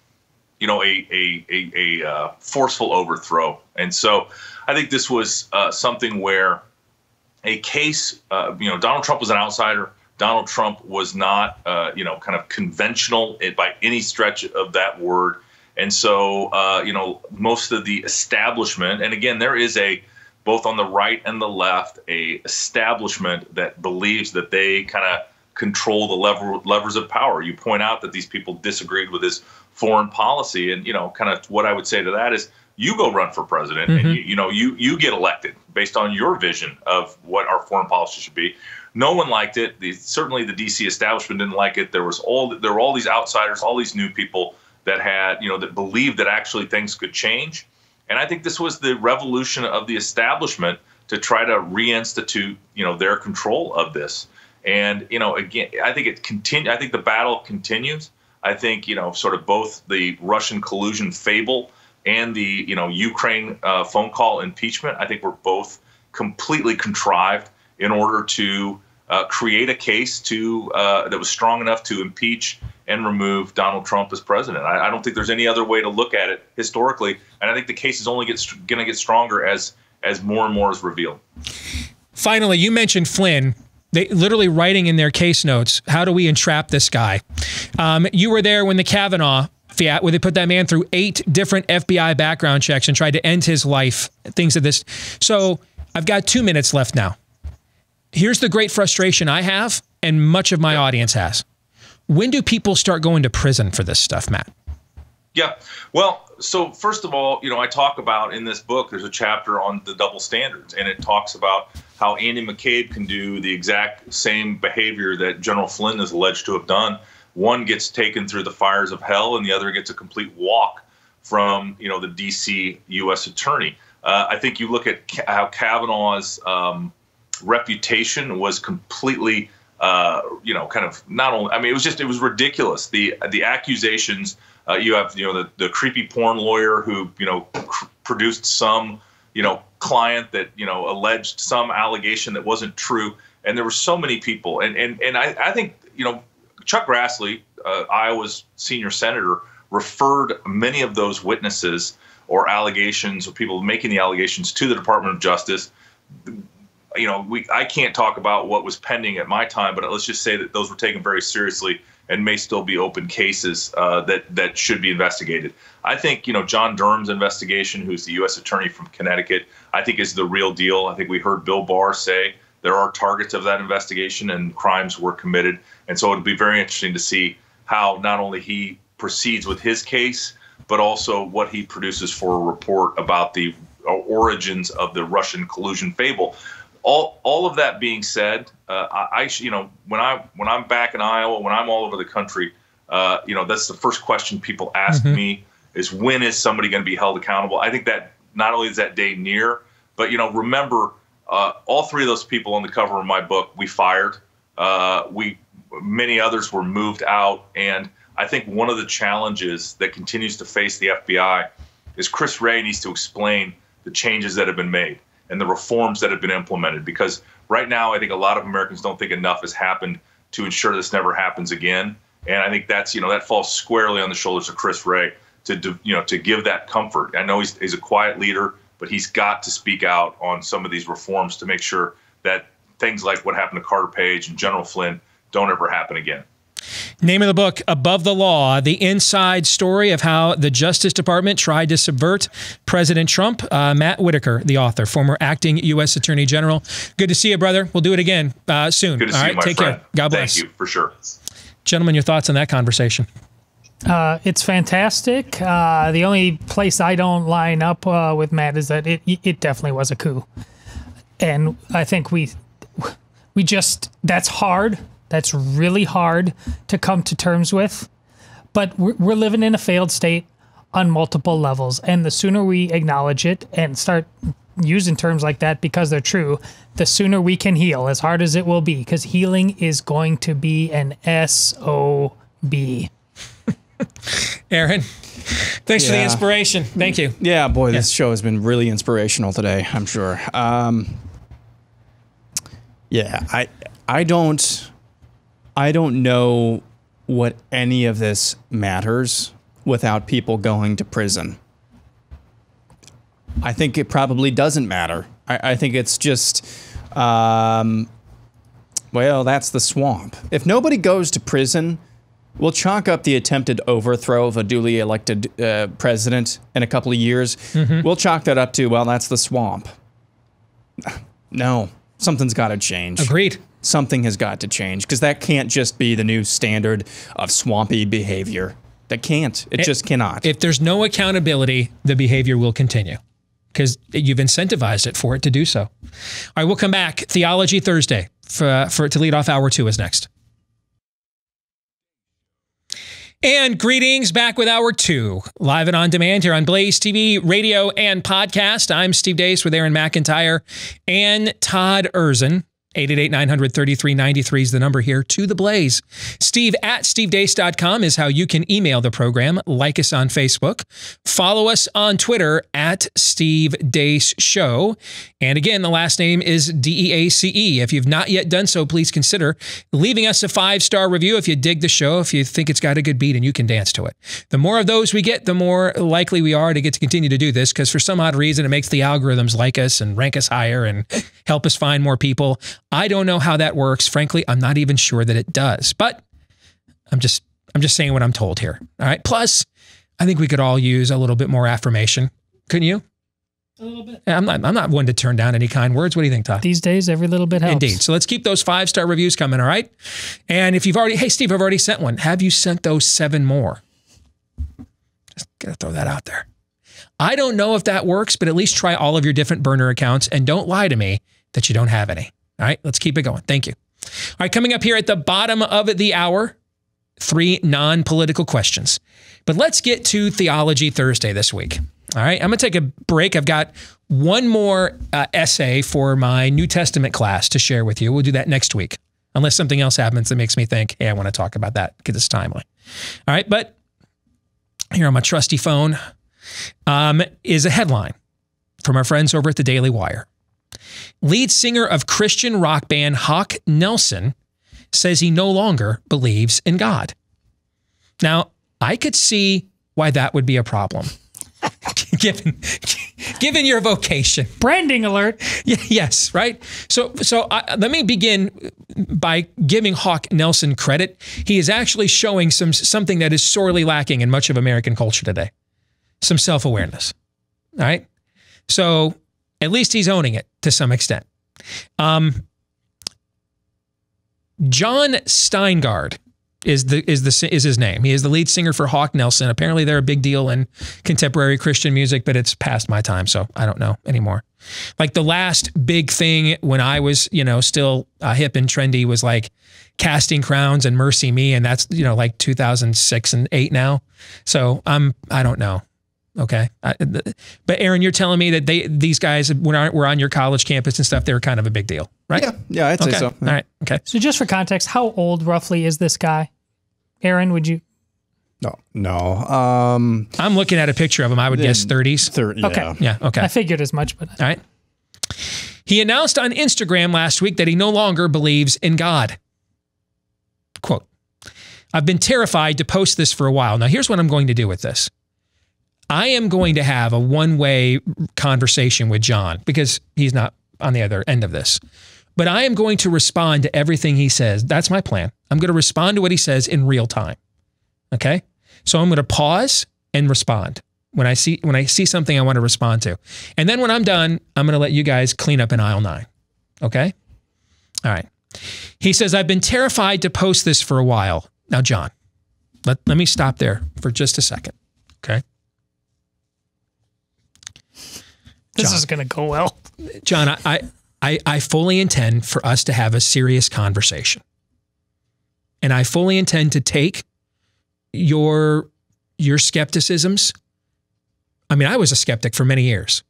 Speaker 10: forceful overthrow. And so I think this was something where a case, Donald Trump was an outsider. Donald Trump was not, kind of conventional by any stretch of that word. And so, most of the establishment, and again, there is both on the right and the left, a establishment that believes that they kind of control the levers of power. You point out that these people disagreed with his foreign policy, and kind of what I would say to that is, you go run for president, and you get elected based on your vision of what our foreign policy should be. No one liked it. Certainly, the D.C. establishment didn't like it. There were all these outsiders, all these new people that had that believed that actually things could change. And I think this was the revolution of the establishment to try to reinstitute their control of this. And again, I think I think the battle continues. I think sort of both the Russian collusion fable and the Ukraine phone call impeachment, I think were both completely contrived in order to create a case that was strong enough to impeach and remove Donald Trump as president. I don't think there's any other way to look at it historically, and I think the case is only going to get stronger as more and more is revealed.
Speaker 1: Finally, you mentioned Flynn. They literally writing in their case notes, how do we entrap this guy? You were there when the Kavanaugh fiat, where they put that man through 8 different FBI background checks and tried to end his life, things of this. So I've got 2 minutes left now. Here's the great frustration I have, and much of my audience has. When do people start going to prison for this stuff, Matt?
Speaker 10: Yeah. Well, so first of all, I talk about in this book, there's a chapter on the double standards, and it talks about how Andy McCabe can do the exact same behavior that General Flynn is alleged to have done. One gets taken through the fires of hell, and the other gets a complete walk from, the D.C. U.S. attorney. I think you look at how Kavanaugh's reputation was completely, kind of not only. I mean, it was ridiculous. The accusations. You have, the creepy porn lawyer who, produced some, client that, alleged some allegation that wasn't true. And there were so many people. And I think, Chuck Grassley, Iowa's senior senator, referred many of those witnesses or allegations or people making the allegations to the Department of Justice. I can't talk about what was pending at my time, but let's just say that those were taken very seriously and may still be open cases that should be investigated. I think, John Durham's investigation, who's the U.S. attorney from Connecticut, I think is the real deal. I think we heard Bill Barr say there are targets of that investigation and crimes were committed. And so it'd be very interesting to see how not only he proceeds with his case, but also what he produces for a report about the origins of the Russian collusion fable. All of that being said, when I'm back in Iowa, when I'm all over the country, that's the first question people ask me. is when is somebody going to be held accountable? I think that not only is that day near, but, remember, all three of those people on the cover of my book, we fired. Many others were moved out. And I think one of the challenges that continues to face the FBI is Chris Wray needs to explain the changes that have been made and the reforms that have been implemented. Because right now, I think a lot of Americans don't think enough has happened to ensure this never happens again. And I think that's, that falls squarely on the shoulders of Chris Wray to give that comfort. I know he's a quiet leader, but he's got to speak out on some of these reforms to make sure that things like what happened to Carter Page and General Flynn don't ever happen again.
Speaker 1: Name of the book, Above the Law, the inside story of how the Justice Department tried to subvert President Trump. Matt Whitaker, the author, former acting U.S. Attorney General. Good to see you, brother. We'll do it again soon.
Speaker 10: Good to see you, my
Speaker 1: take
Speaker 10: friend.
Speaker 1: Care. God bless.
Speaker 10: Thank you, for sure.
Speaker 1: Gentlemen, your thoughts on that conversation?
Speaker 9: It's fantastic. The only place I don't line up with Matt is that it definitely was a coup. And I think we just, that's hard. That's really hard to come to terms with. But we're living in a failed state on multiple levels. And the sooner we acknowledge it and start using terms like that because they're true, the sooner we can heal, as hard as it will be, because healing is going to be an SOB.
Speaker 1: Aaron, thanks for the inspiration. Thank you.
Speaker 2: Yeah, boy, this show has been really inspirational today, I'm sure. I don't know what any of this matters without people going to prison. I think it probably doesn't matter. I think it's just, well, that's the swamp. If nobody goes to prison, we'll chalk up the attempted overthrow of a duly elected president in a couple of years. We'll chalk that up to, well, that's the swamp. No, something's got to change.
Speaker 1: Agreed.
Speaker 2: Something has got to change, because that can't just be the new standard of swampy behavior. That can't. It just cannot.
Speaker 1: If there's no accountability, the behavior will continue because you've incentivized it for it to do so. All right, we'll come back. Theology Thursday to lead off hour 2 is next. And greetings, back with hour 2, live and on demand here on Blaze TV, radio, and podcast. I'm Steve Deace with Aaron McIntyre and Todd Erzin. 888-900-3393 is the number here to the Blaze. Steve at stevedeace.com is how you can email the program. Like us on Facebook. Follow us on Twitter at Steve Deace Show. And again, the last name is D-E-A-C-E. If you've not yet done so, please consider leaving us a 5-star review if you dig the show, if you think it's got a good beat and you can dance to it. The more of those we get, the more likely we are to get to continue to do this, because for some odd reason, it makes the algorithms like us and rank us higher and help us find more people. I don't know how that works. Frankly, I'm not even sure that it does, but I'm just saying what I'm told here. All right. Plus, I think we could all use a little bit more affirmation. Couldn't you?
Speaker 9: A little bit.
Speaker 1: I'm not one to turn down any kind words. What do you think, Todd?
Speaker 9: These days, every little bit helps.
Speaker 1: Indeed. So let's keep those 5-star reviews coming. All right. And if you've already, hey, Steve, I've already sent one. Have you sent those 7 more? Just gotta throw that out there. I don't know if that works, but at least try all of your different burner accounts and don't lie to me that you don't have any. All right, let's keep it going. Thank you. All right, coming up here at the bottom of the hour, 3 non-political questions. But let's get to Theology Thursday this week. All right, I'm going to take a break. I've got one more essay for my New Testament class to share with you. We'll do that next week, unless something else happens that makes me think, hey, I want to talk about that because it's timely. All right, but here on my trusty phone is a headline from our friends over at the Daily Wire. Lead singer of Christian rock band Hawk Nelson says he no longer believes in God. Now, I could see why that would be a problem, given your vocation.
Speaker 9: Branding alert.
Speaker 1: Yes, right? So let me begin by giving Hawk Nelson credit. He is actually showing something that is sorely lacking in much of American culture today. Some self-awareness. All right? So at least he's owning it to some extent. John Steingard
Speaker 8: is his name. He is the lead singer for Hawk Nelson. Apparently they're a big deal in contemporary Christian music, but it's past my time, so I don't know anymore. Like the last big thing when I was, still hip and trendy was like Casting Crowns and Mercy Me, and that's, like 2006 and 8 now. So I don't know. Okay. But Aaron, you're telling me that these guys were on your college campus and stuff, they were kind of a big deal, right?
Speaker 2: Yeah, I'd say so.
Speaker 8: All right. Okay.
Speaker 9: So just for context, how old roughly is this guy? Aaron, would you?
Speaker 2: No.
Speaker 8: I'm looking at a picture of him. I would guess 30s.
Speaker 2: 30,
Speaker 9: okay.
Speaker 8: Yeah. Okay.
Speaker 9: I figured as much, but.
Speaker 8: All right. He announced on Instagram last week that he no longer believes in God. Quote, I've been terrified to post this for a while. Now, here's what I'm going to do with this. I am going to have a one-way conversation with John because he's not on the other end of this. But I am going to respond to everything he says. That's my plan. I'm going to respond to what he says in real time. Okay? So I'm going to pause and respond when I see something I want to respond to. And then when I'm done, I'm going to let you guys clean up in aisle 9. Okay? All right. He says, I've been terrified to post this for a while. Now, John, let me stop there for just a second. Okay?
Speaker 9: This is going to go well.
Speaker 8: John, I fully intend for us to have a serious conversation. And I fully intend to take your skepticisms. I mean, I was a skeptic for many years.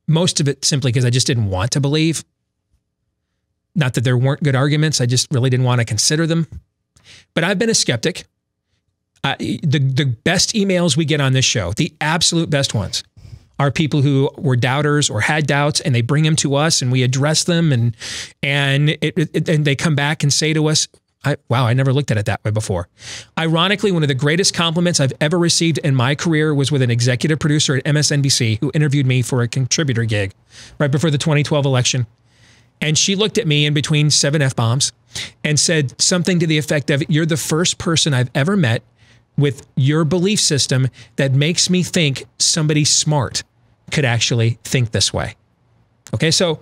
Speaker 8: Most of it simply because I just didn't want to believe. Not that there weren't good arguments. I just really didn't want to consider them. But I've been a skeptic. The best emails we get on this show, the absolute best ones, are people who were doubters or had doubts, and they bring them to us and we address them, and they come back and say to us, wow, I never looked at it that way before. Ironically, one of the greatest compliments I've ever received in my career was with an executive producer at MSNBC who interviewed me for a contributor gig right before the 2012 election. And she looked at me in between 7 F-bombs and said something to the effect of, you're the first person I've ever met with your belief system that makes me think somebody smart could actually think this way. Okay, so,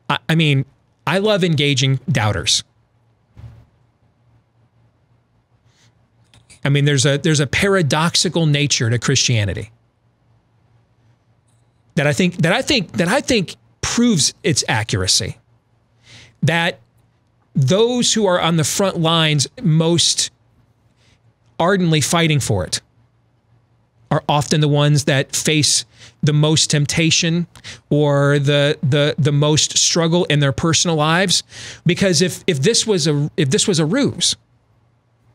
Speaker 8: I mean, I love engaging doubters. I mean, there's a paradoxical nature to Christianity that I think proves its accuracy. That those who are on the front lines most ardently fighting for it are often the ones that face the most temptation or the most struggle in their personal lives. Because if this was a ruse,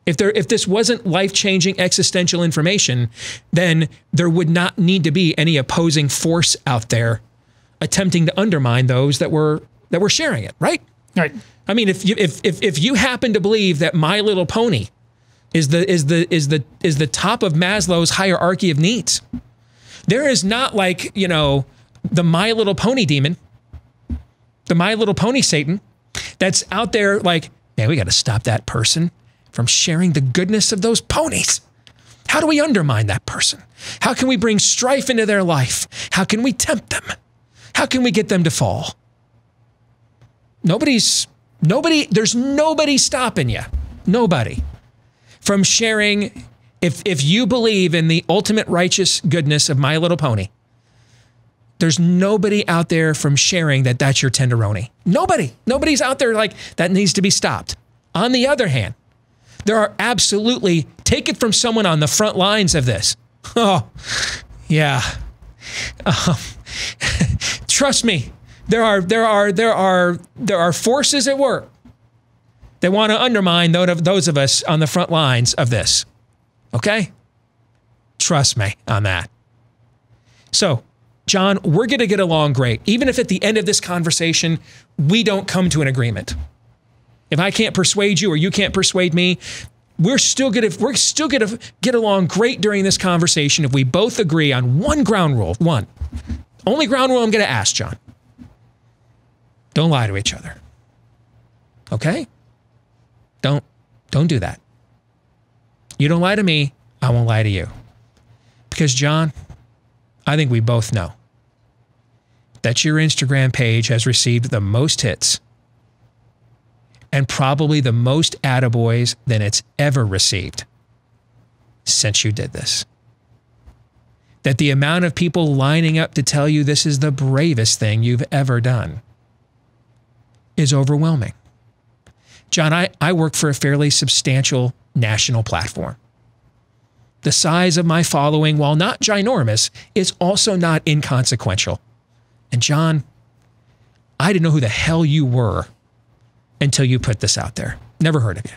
Speaker 8: if this wasn't life-changing existential information, then there would not need to be any opposing force out there attempting to undermine those that were sharing it, right?
Speaker 9: Right.
Speaker 8: I mean, if you happen to believe that My Little Pony is the top of Maslow's hierarchy of needs, there is not like, the My Little Pony demon, the My Little Pony Satan that's out there like, man, we got to stop that person from sharing the goodness of those ponies. How do we undermine that person? How can we bring strife into their life? How can we tempt them? How can we get them to fall? There's nobody stopping you. Nobody. From sharing, if you believe in the ultimate righteous goodness of My Little Pony, there's nobody out there from sharing that that's your tenderoni. Nobody. Nobody's out there like, that needs to be stopped. On the other hand, there are absolutely, take it from someone on the front lines of this. Oh, yeah. Trust me, there are forces at work that want to undermine those of us on the front lines of this. Okay? Trust me on that. So, John, we're going to get along great, even if at the end of this conversation, we don't come to an agreement. If I can't persuade you or you can't persuade me, we're still going to get along great during this conversation if we both agree on one ground rule. One. Only ground rule I'm going to ask, John. Don't lie to each other. Okay? Don't do that. You don't lie to me, I won't lie to you. Because, John, I think we both know that your Instagram page has received the most hits
Speaker 1: and probably the most attaboys than it's ever received since you did this. That the amount of people lining up to tell you this is the bravest thing you've ever done is overwhelming. John, I work for a fairly substantial national platform. The size of my following, while not ginormous, is also not inconsequential. And John, I didn't know who the hell you were until you put this out there. Never heard of you.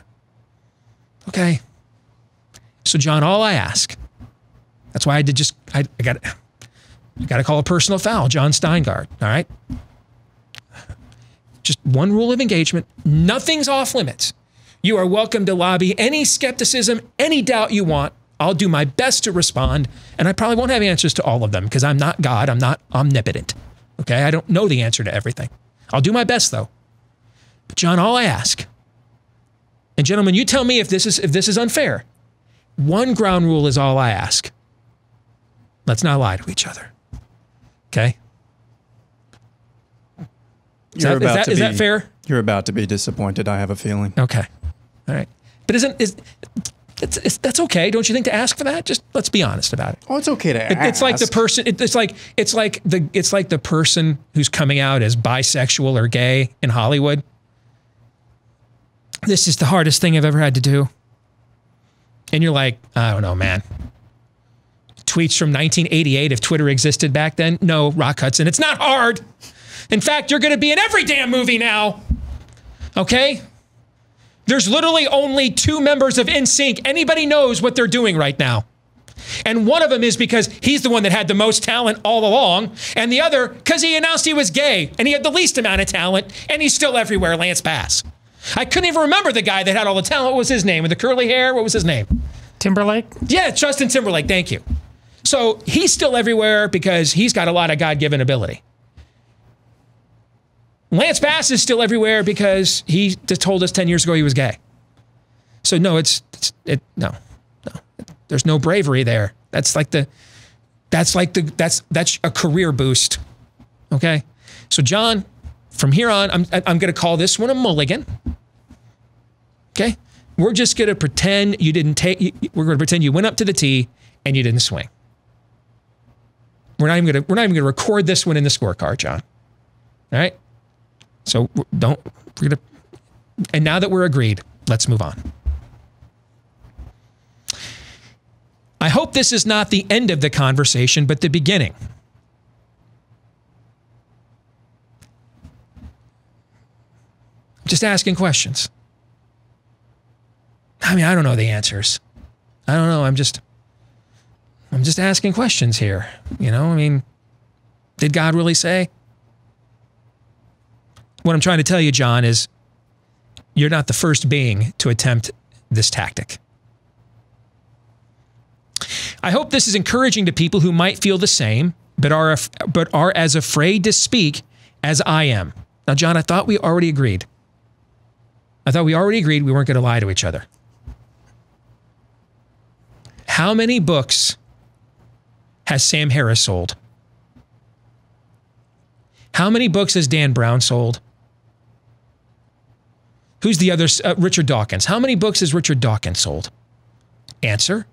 Speaker 1: Okay? So John, all I ask, that's why I got to call a personal foul, John Steingard, all right? Just one rule of engagement, nothing's off limits. You are welcome to lobby any skepticism, any doubt you want. I'll do my best to respond, and I probably won't have answers to all of them because I'm not God, I'm not omnipotent. Okay, I don't know the answer to everything. I'll do my best though. But John, all I ask, and gentlemen, you tell me if this is unfair. One ground rule is all I ask. Let's not lie to each other. Okay? Is that fair?
Speaker 2: You're about to be disappointed, I have a feeling.
Speaker 1: Okay. All right. But that's okay, don't you think, to ask for that? Just let's be honest about it.
Speaker 2: Oh, it's okay to ask.
Speaker 1: It's like the person. It's like the person who's coming out as bisexual or gay in Hollywood. This is the hardest thing I've ever had to do. And you're like, I don't know, man. Tweets from 1988, if Twitter existed back then. No, Rock Hudson, it's not hard. In fact, you're going to be in every damn movie now. Okay? There's literally only 2 members of NSYNC. Anybody knows what they're doing right now. And one of them is because he's the one that had the most talent all along. And the other, because he announced he was gay and he had the least amount of talent and he's still everywhere, Lance Bass. I couldn't even remember the guy that had all the talent. What was his name? With the curly hair? What was his name?
Speaker 9: Timberlake?
Speaker 1: Yeah, Justin Timberlake. Thank you. So he's still everywhere because he's got a lot of God-given ability. Lance Bass is still everywhere because he just told us 10 years ago he was gay. So no, no. There's no bravery there. That's a career boost. Okay? So John, from here on, I'm going to call this one a mulligan. Okay? We're just going to pretend you didn't we're going to pretend you went up to the tee and you didn't swing. We're not even going to record this one in the scorecard, John. All right? So and now that we're agreed, let's move on. I hope this is not the end of the conversation, but the beginning. Just asking questions. I mean, I don't know the answers. I don't know. I'm just asking questions here. You know, I mean, did God really say? What I'm trying to tell you, John, is you're not the first being to attempt this tactic. I hope this is encouraging to people who might feel the same, but are as afraid to speak as I am. Now, John, I thought we already agreed. We weren't going to lie to each other. How many books has Sam Harris sold? How many books has Dan Brown sold? Who's the other? Richard Dawkins. How many books has Richard Dawkins sold? Answer: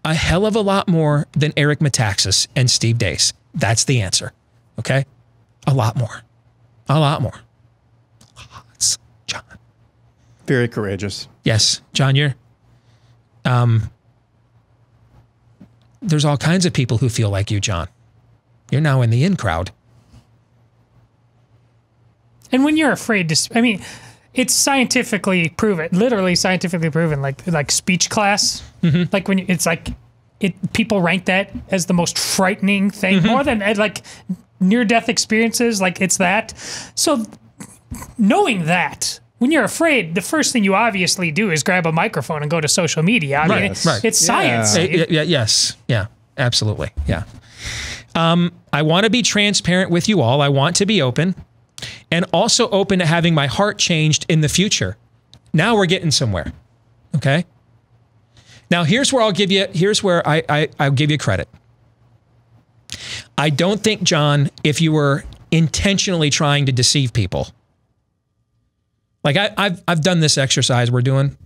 Speaker 1: a hell of a lot more than Eric Metaxas and Steve Deace. That's the answer. Okay? A lot more. A lot more. Lots, John.
Speaker 2: Very courageous.
Speaker 1: Yes, John, you're... there's all kinds of people who feel like you, John. You're now in the in crowd.
Speaker 9: And when you're afraid to... I mean... It's scientifically proven, literally scientifically proven, like speech class. Mm-hmm. Like when it's like people rank that as the most frightening thing, mm-hmm. more than like near-death experiences. Like it's that. So knowing that, when you're afraid, the first thing you obviously do is grab a microphone and go to social media. I mean, it's science.
Speaker 1: Yes. Yeah. Absolutely. Yeah. I want to be transparent with you all. I want to be open. And also open to having my heart changed in the future. Now we're getting somewhere. Okay? Now here's where I'll give you credit. I don't think, John, if you were intentionally trying to deceive people, Like I've done this exercise we're doing.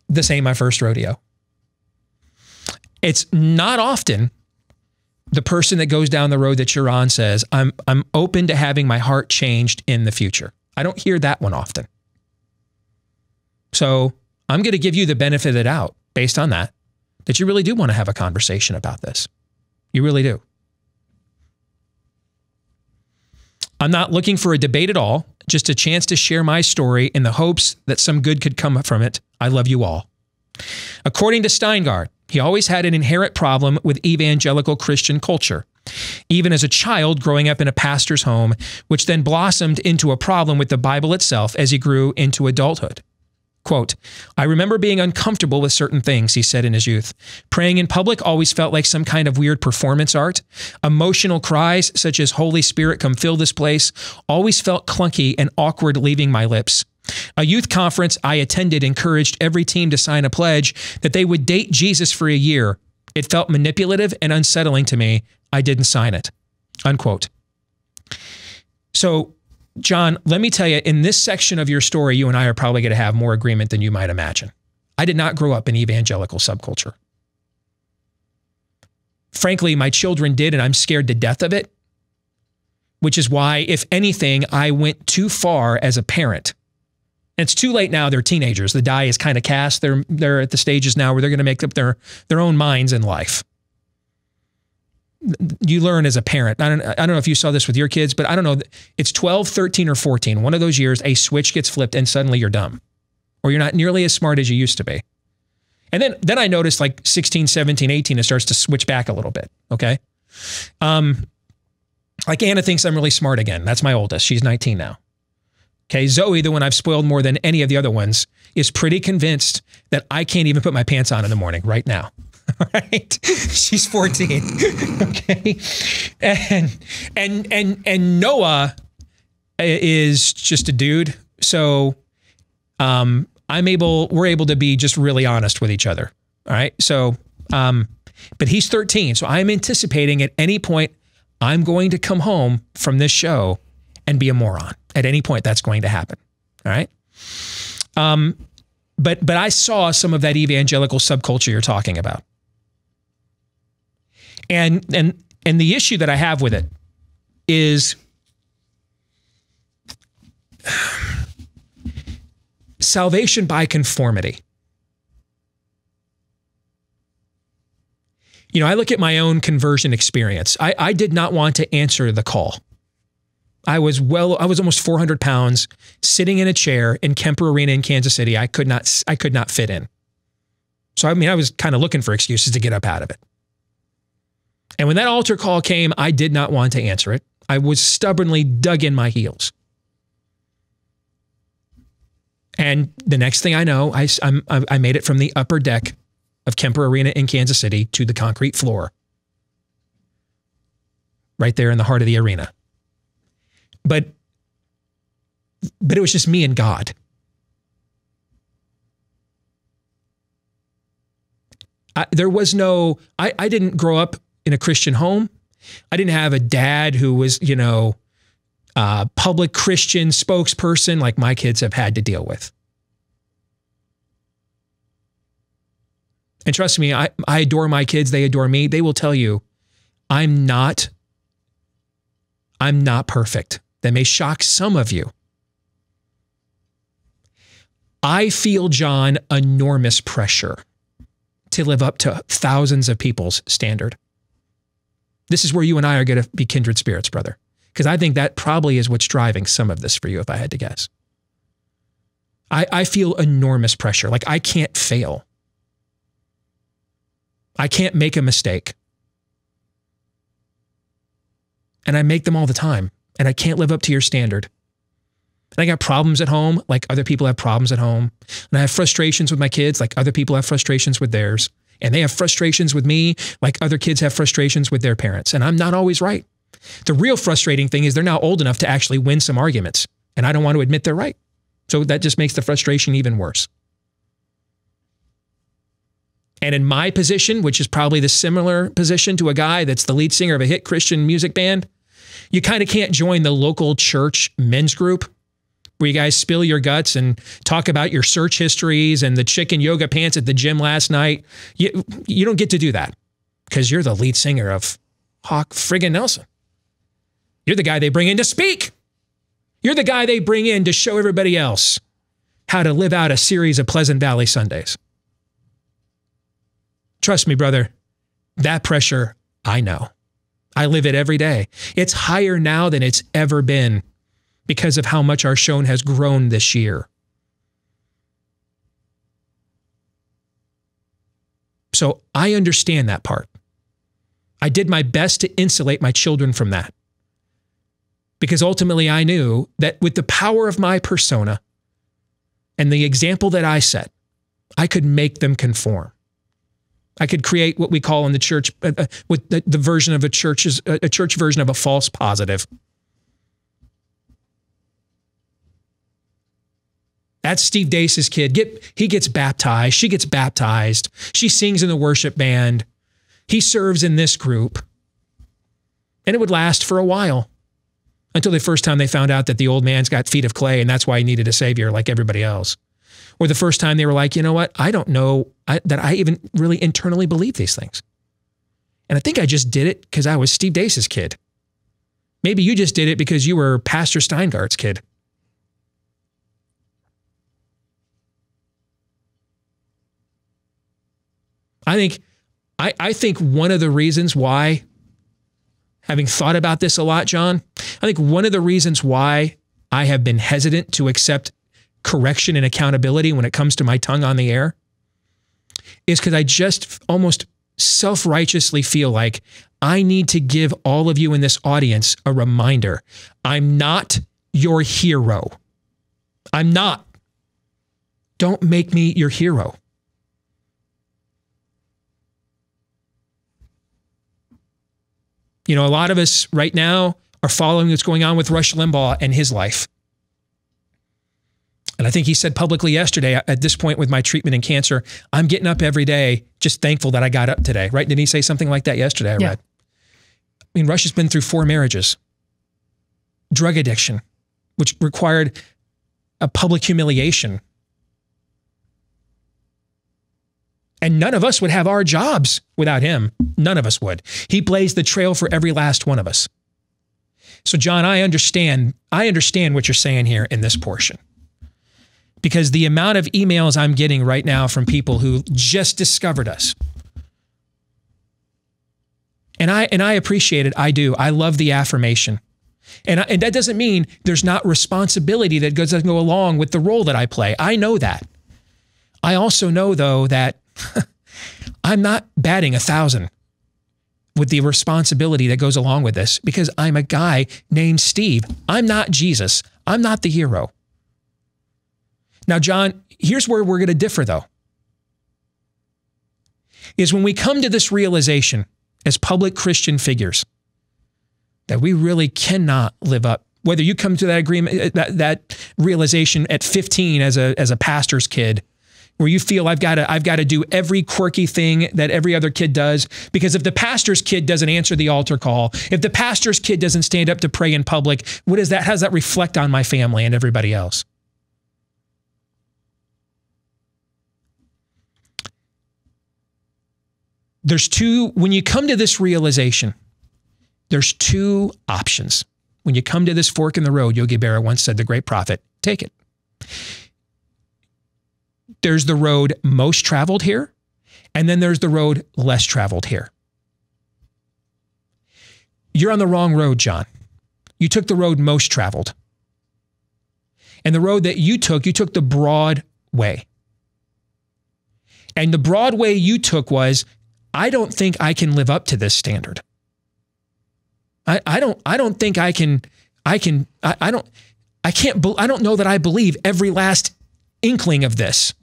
Speaker 1: This ain't my first rodeo. It's not often the person that goes down the road that you're on says, I'm open to having my heart changed in the future. I don't hear that one often. So I'm going to give you the benefit of the doubt based on that you really do want to have a conversation about this. You really do. I'm not looking for a debate at all, just a chance to share my story in the hopes that some good could come from it. I love you all. According to Steingart, he always had an inherent problem with evangelical Christian culture, even as a child growing up in a pastor's home, which then blossomed into a problem with the Bible itself as he grew into adulthood. Quote, I remember being uncomfortable with certain things, he said in his youth. Praying in public always felt like some kind of weird performance art. Emotional cries such as Holy Spirit, come fill this place, always felt clunky and awkward leaving my lips. A youth conference I attended encouraged every team to sign a pledge that they would date Jesus for a year. It felt manipulative and unsettling to me. I didn't sign it. Unquote. So, John, let me tell you, in this section of your story, you and I are probably going to have more agreement than you might imagine. I did not grow up in evangelical subculture. Frankly, my children did, and I'm scared to death of it, which is why, if anything, I went too far as a parent. And it's too late now. They're teenagers. The die is kind of cast. They're at the stages now where they're going to make up their own minds in life. You learn as a parent. I don't know if you saw this with your kids, but I don't know. It's 12, 13, or 14. One of those years, a switch gets flipped and suddenly you're dumb. Or you're not nearly as smart as you used to be. And then I noticed like 16, 17, 18, it starts to switch back a little bit. Okay. Like Anna thinks I'm really smart again. That's my oldest. She's 19 now. Okay. Zoe, the one I've spoiled more than any of the other ones, is pretty convinced that I can't even put my pants on in the morning right now. Right? She's 14. Okay. And Noah is just a dude. So we're able to be just really honest with each other. All right. So but he's 13. So I'm anticipating at any point I'm going to come home from this show and be a moron. At any point that's going to happen. All right. But I saw some of that evangelical subculture you're talking about. And the issue that I have with it is salvation by conformity. You know, I look at my own conversion experience. I did not want to answer the call. I was almost 400 pounds sitting in a chair in Kemper Arena in Kansas City. I could not fit in. So, I mean, I was kind of looking for excuses to get up out of it. And when that altar call came, I did not want to answer it. I was stubbornly dug in my heels. And the next thing I know, I made it from the upper deck of Kemper Arena in Kansas City to the concrete floor. Right there in the heart of the arena. But it was just me and God. I didn't grow up in a Christian home. I didn't have a dad who was, public Christian spokesperson like my kids have had to deal with. And trust me, I adore my kids. They adore me. They will tell you, I'm not perfect. That may shock some of you. I feel, John, enormous pressure to live up to thousands of people's standard. This is where you and I are going to be kindred spirits, brother. Because I think that probably is what's driving some of this for you, if I had to guess. I feel enormous pressure. Like I can't fail. I can't make a mistake. And I make them all the time. And I can't live up to your standard. And I got problems at home like other people have problems at home. And I have frustrations with my kids like other people have frustrations with theirs. And they have frustrations with me like other kids have frustrations with their parents. And I'm not always right. The real frustrating thing is they're now old enough to actually win some arguments. And I don't want to admit they're right. So that just makes the frustration even worse. And in my position, which is probably the similar position to a guy that's the lead singer of a hit Christian music band, you kind of can't join the local church men's group where you guys spill your guts and talk about your search histories and the chicken yoga pants at the gym last night. You don't get to do that because you're the lead singer of Hawk friggin' Nelson. You're the guy they bring in to speak. You're the guy they bring in to show everybody else how to live out a series of Pleasant Valley Sundays. Trust me, brother, that pressure, I know. I live it every day. It's higher now than it's ever been because of how much our show has grown this year. So I understand that part. I did my best to insulate my children from that because ultimately I knew that with the power of my persona and the example that I set, I could make them conform. I could create what we call in the church, with the version of a church version of a false positive. That's Steve Deace's kid. He gets baptized. She gets baptized. She sings in the worship band. He serves in this group. And it would last for a while until the first time they found out that the old man's got feet of clay and that's why he needed a savior like everybody else. Or the first time they were like, you know what? I don't know that I even really internally believe these things. And I think I just did it because I was Steve Deace's kid. Maybe you just did it because you were Pastor Steingart's kid. I think one of the reasons why, having thought about this a lot, John, I think one of the reasons why I have been hesitant to accept correction and accountability when it comes to my tongue on the air is because I just almost self-righteously feel like I need to give all of you in this audience a reminder. I'm not your hero. I'm not. Don't make me your hero. You know, a lot of us right now are following what's going on with Rush Limbaugh and his life. And I think he said publicly yesterday, at this point with my treatment in cancer, I'm getting up every day just thankful that I got up today, right? Didn't he say something like that yesterday? I read. I mean, Rush has been through 4 marriages, drug addiction, which required a public humiliation. And none of us would have our jobs without him. None of us would. He blazed the trail for every last one of us. So, John, I understand what you're saying here in this portion. Because the amount of emails I'm getting right now from people who just discovered us. And I appreciate it. I do. I love the affirmation. And that doesn't mean there's not responsibility that doesn't go along with the role that I play. I know that. I also know, though, that I'm not batting 1,000 with the responsibility that goes along with this because I'm a guy named Steve. I'm not Jesus. I'm not the hero. Now, John, here's where we're going to differ, though, is when we come to this realization as public Christian figures that we really cannot live up, whether you come to that agreement, that realization at 15 as a pastor's kid, where you feel I've got to do every quirky thing that every other kid does, because if the pastor's kid doesn't answer the altar call, if the pastor's kid doesn't stand up to pray in public, how does that reflect on my family and everybody else? When you come to this realization, there's 2 options. When you come to this fork in the road, Yogi Berra once said, the great prophet, take it. There's the road most traveled here, and then there's the road less traveled here. You're on the wrong road, John. You took the road most traveled. And the road that you took the broad way. And the broad way you took was, I don't think I can live up to this standard. I don't know that I believe every last inkling of this.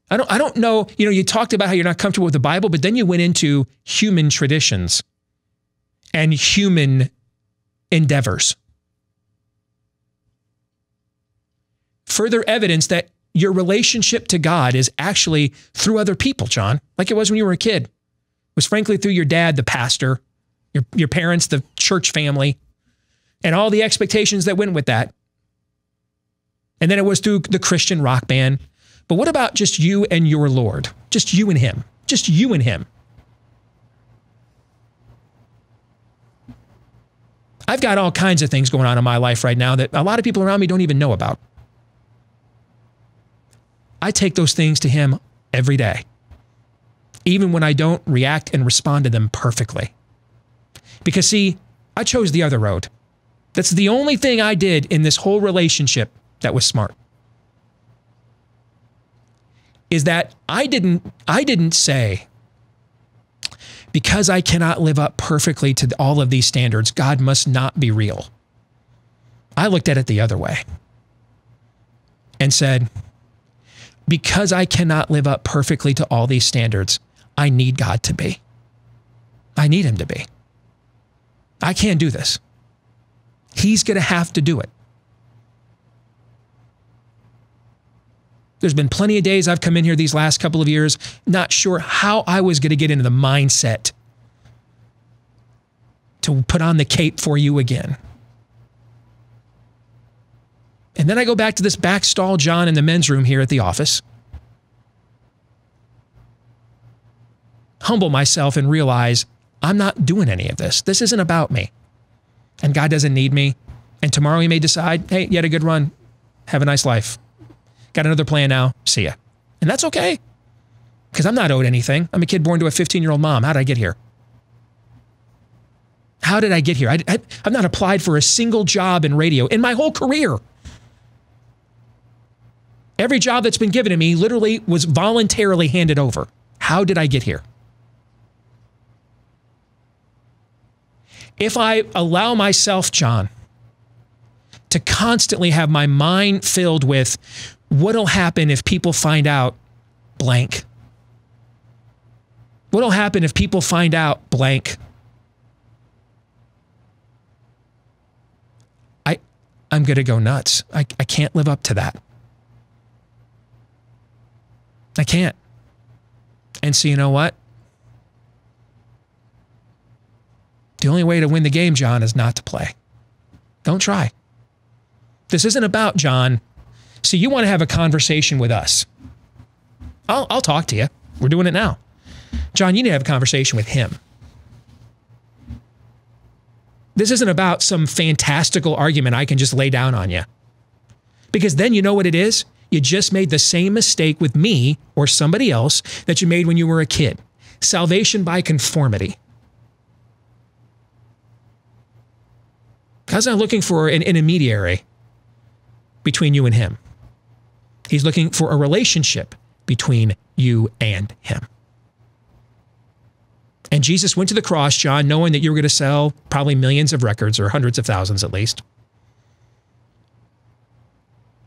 Speaker 1: I don't know, you talked about how you're not comfortable with the Bible, but then you went into human traditions and human endeavors. Further evidence that your relationship to God is actually through other people, John, like it was when you were a kid. It was frankly through your dad, the pastor, your parents, the church family, and all the expectations that went with that. And then it was through the Christian rock band. But what about just you and your Lord? Just you and him. Just you and him. I've got all kinds of things going on in my life right now that a lot of people around me don't even know about. I take those things to him every day, even when I don't react and respond to them perfectly. Because see, I chose the other road. That's the only thing I did in this whole relationship that was smart. Is that I didn't say, because I cannot live up perfectly to all of these standards, God must not be real. I looked at it the other way and said, because I cannot live up perfectly to all these standards, I need God to be. I need him to be. I can't do this. He's going to have to do it. There's been plenty of days I've come in here these last couple of years, not sure how I was going to get into the mindset to put on the cape for you again. And then I go back to this backstall John in the men's room here at the office. Humble myself and realize I'm not doing any of this. This isn't about me. And God doesn't need me. And tomorrow he may decide, hey, you had a good run. Have a nice life. Got another plan now. See ya. And that's okay. Because I'm not owed anything. I'm a kid born to a 15-year-old mom. How did I get here? How did I get here? I've not applied for a single job in radio in my whole career. Every job that's been given to me literally was voluntarily handed over. How did I get here? If I allow myself, John, to constantly have my mind filled with what'll happen if people find out blank? What'll happen if people find out blank? I'm going to go nuts. I can't live up to that. I can't. And so you know what? The only way to win the game, John, is not to play. Don't try. This isn't about, John. See, you want to have a conversation with us. I'll talk to you. We're doing it now. John, you need to have a conversation with him. This isn't about some fantastical argument I can just lay down on you. Because then you know what it is? You just made the same mistake with me or somebody else that you made when you were a kid. Salvation by conformity. God's not looking for an intermediary between you and him. He's looking for a relationship between you and him. And Jesus went to the cross, John, knowing that you were going to sell probably millions of records or hundreds of thousands at least.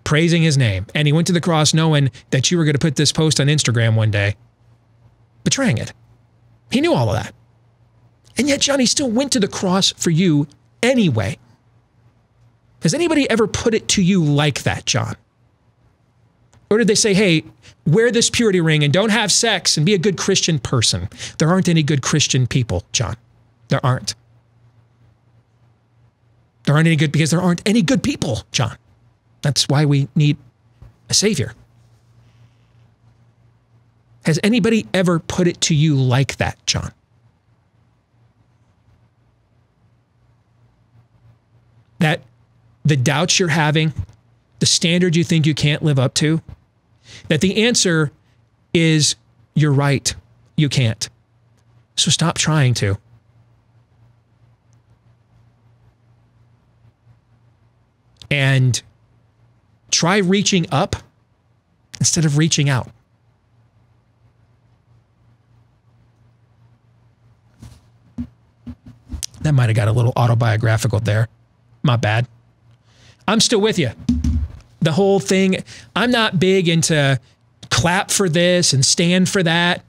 Speaker 1: Praising his name. And he went to the cross knowing that you were going to put this post on Instagram one day, betraying it. He knew all of that. And yet, John, he still went to the cross for you anyway. Has anybody ever put it to you like that, John? Or did they say, hey, wear this purity ring and don't have sex and be a good Christian person? There aren't any good Christian people, John. There aren't. There aren't any good because there aren't any good people, John. That's why we need a savior. Has anybody ever put it to you like that, John? That the doubts you're having, the standard you think you can't live up to, that the answer is you're right, you can't. So stop trying to. And try reaching up instead of reaching out. That might have got a little autobiographical there. My bad. I'm still with you. The whole thing, I'm not big into clap for this and stand for that.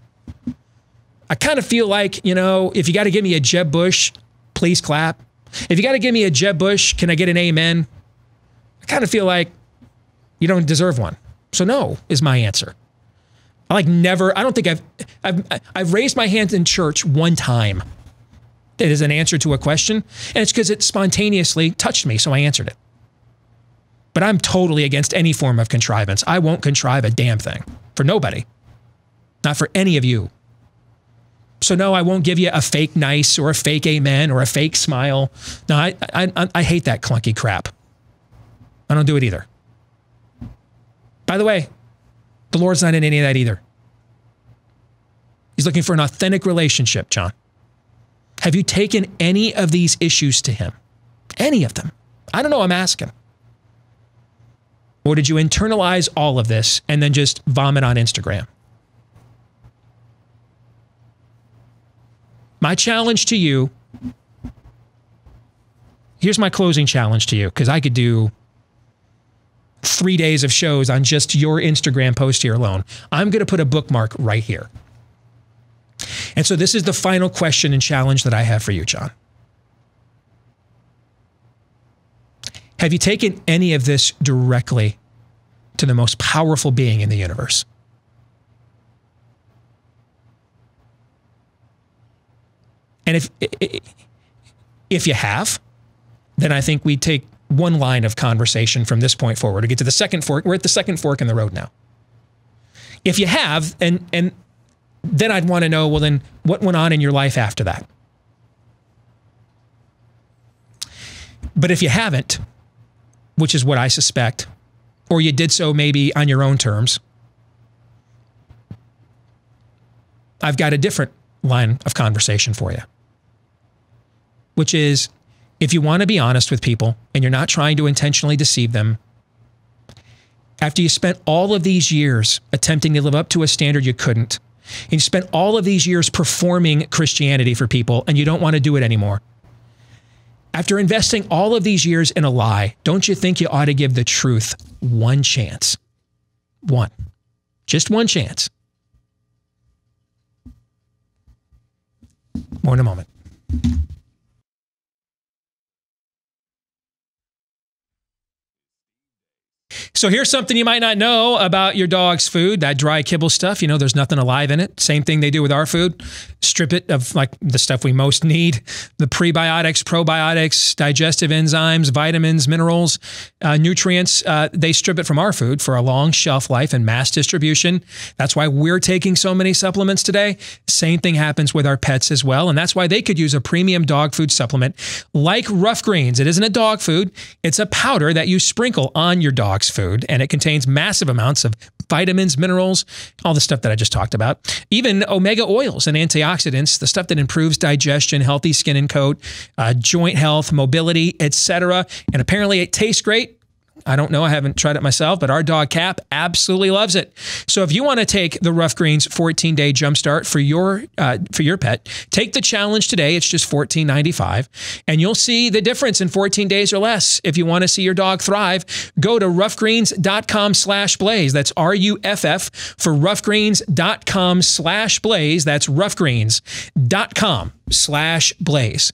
Speaker 1: I kind of feel like, you know, if you got to give me a Jeb Bush, please clap. If you got to give me a Jeb Bush, can I get an amen? I kind of feel like you don't deserve one. So no is my answer. I don't think I've raised my hand in church one time. It is an answer to a question, and it's because it spontaneously touched me, so I answered it. But I'm totally against any form of contrivance. I won't contrive a damn thing for nobody. Not for any of you. So no, I won't give you a fake nice or a fake amen or a fake smile. No, I hate that clunky crap. I don't do it either. By the way, the Lord's not in any of that either. He's looking for an authentic relationship, John. Have you taken any of these issues to him? Any of them? I don't know, I'm asking. Or did you internalize all of this and then just vomit on Instagram? My challenge to you, here's my closing challenge to you, because I could do 3 days of shows on just your Instagram post here alone. I'm going to put a bookmark right here. And so this is the final question and challenge that I have for you, John. Have you taken any of this directly to the most powerful being in the universe? And if you have, then I think we take one line of conversation from this point forward to get to the second fork. We're at the second fork in the road now. If you have, and then I'd want to know, well, then what went on in your life after that? But if you haven't, which is what I suspect, or you did so maybe on your own terms, I've got a different line of conversation for you, which is, if you want to be honest with people and you're not trying to intentionally deceive them, after you spent all of these years attempting to live up to a standard you couldn't, and you spent all of these years performing Christianity for people and you don't want to do it anymore, after investing all of these years in a lie, don't you think you ought to give the truth one chance? One. Just one chance. More in a moment. So here's something you might not know about your dog's food, that dry kibble stuff. You know, there's nothing alive in it. Same thing they do with our food. Strip it of like the stuff we most need, the prebiotics, probiotics, digestive enzymes, vitamins, minerals, nutrients. They strip it from our food for a long shelf life and mass distribution. That's why we're taking so many supplements today. Same thing happens with our pets as well. And that's why they could use a premium dog food supplement like Rough Greens. It isn't a dog food. It's a powder that you sprinkle on your dog's food. And it contains massive amounts of vitamins, minerals, all the stuff that I just talked about. Even omega oils and antioxidants, the stuff that improves digestion, healthy skin and coat, joint health, mobility, etc. And apparently it tastes great. I don't know. I haven't tried it myself, but our dog Cap absolutely loves it. So if you want to take the Rough Greens 14-day jumpstart for your pet, take the challenge today. It's just $14.95, and you'll see the difference in 14 days or less. If you want to see your dog thrive, go to roughgreens.com/blaze. That's RUFF for roughgreens.com/blaze. That's roughgreens.com/blaze.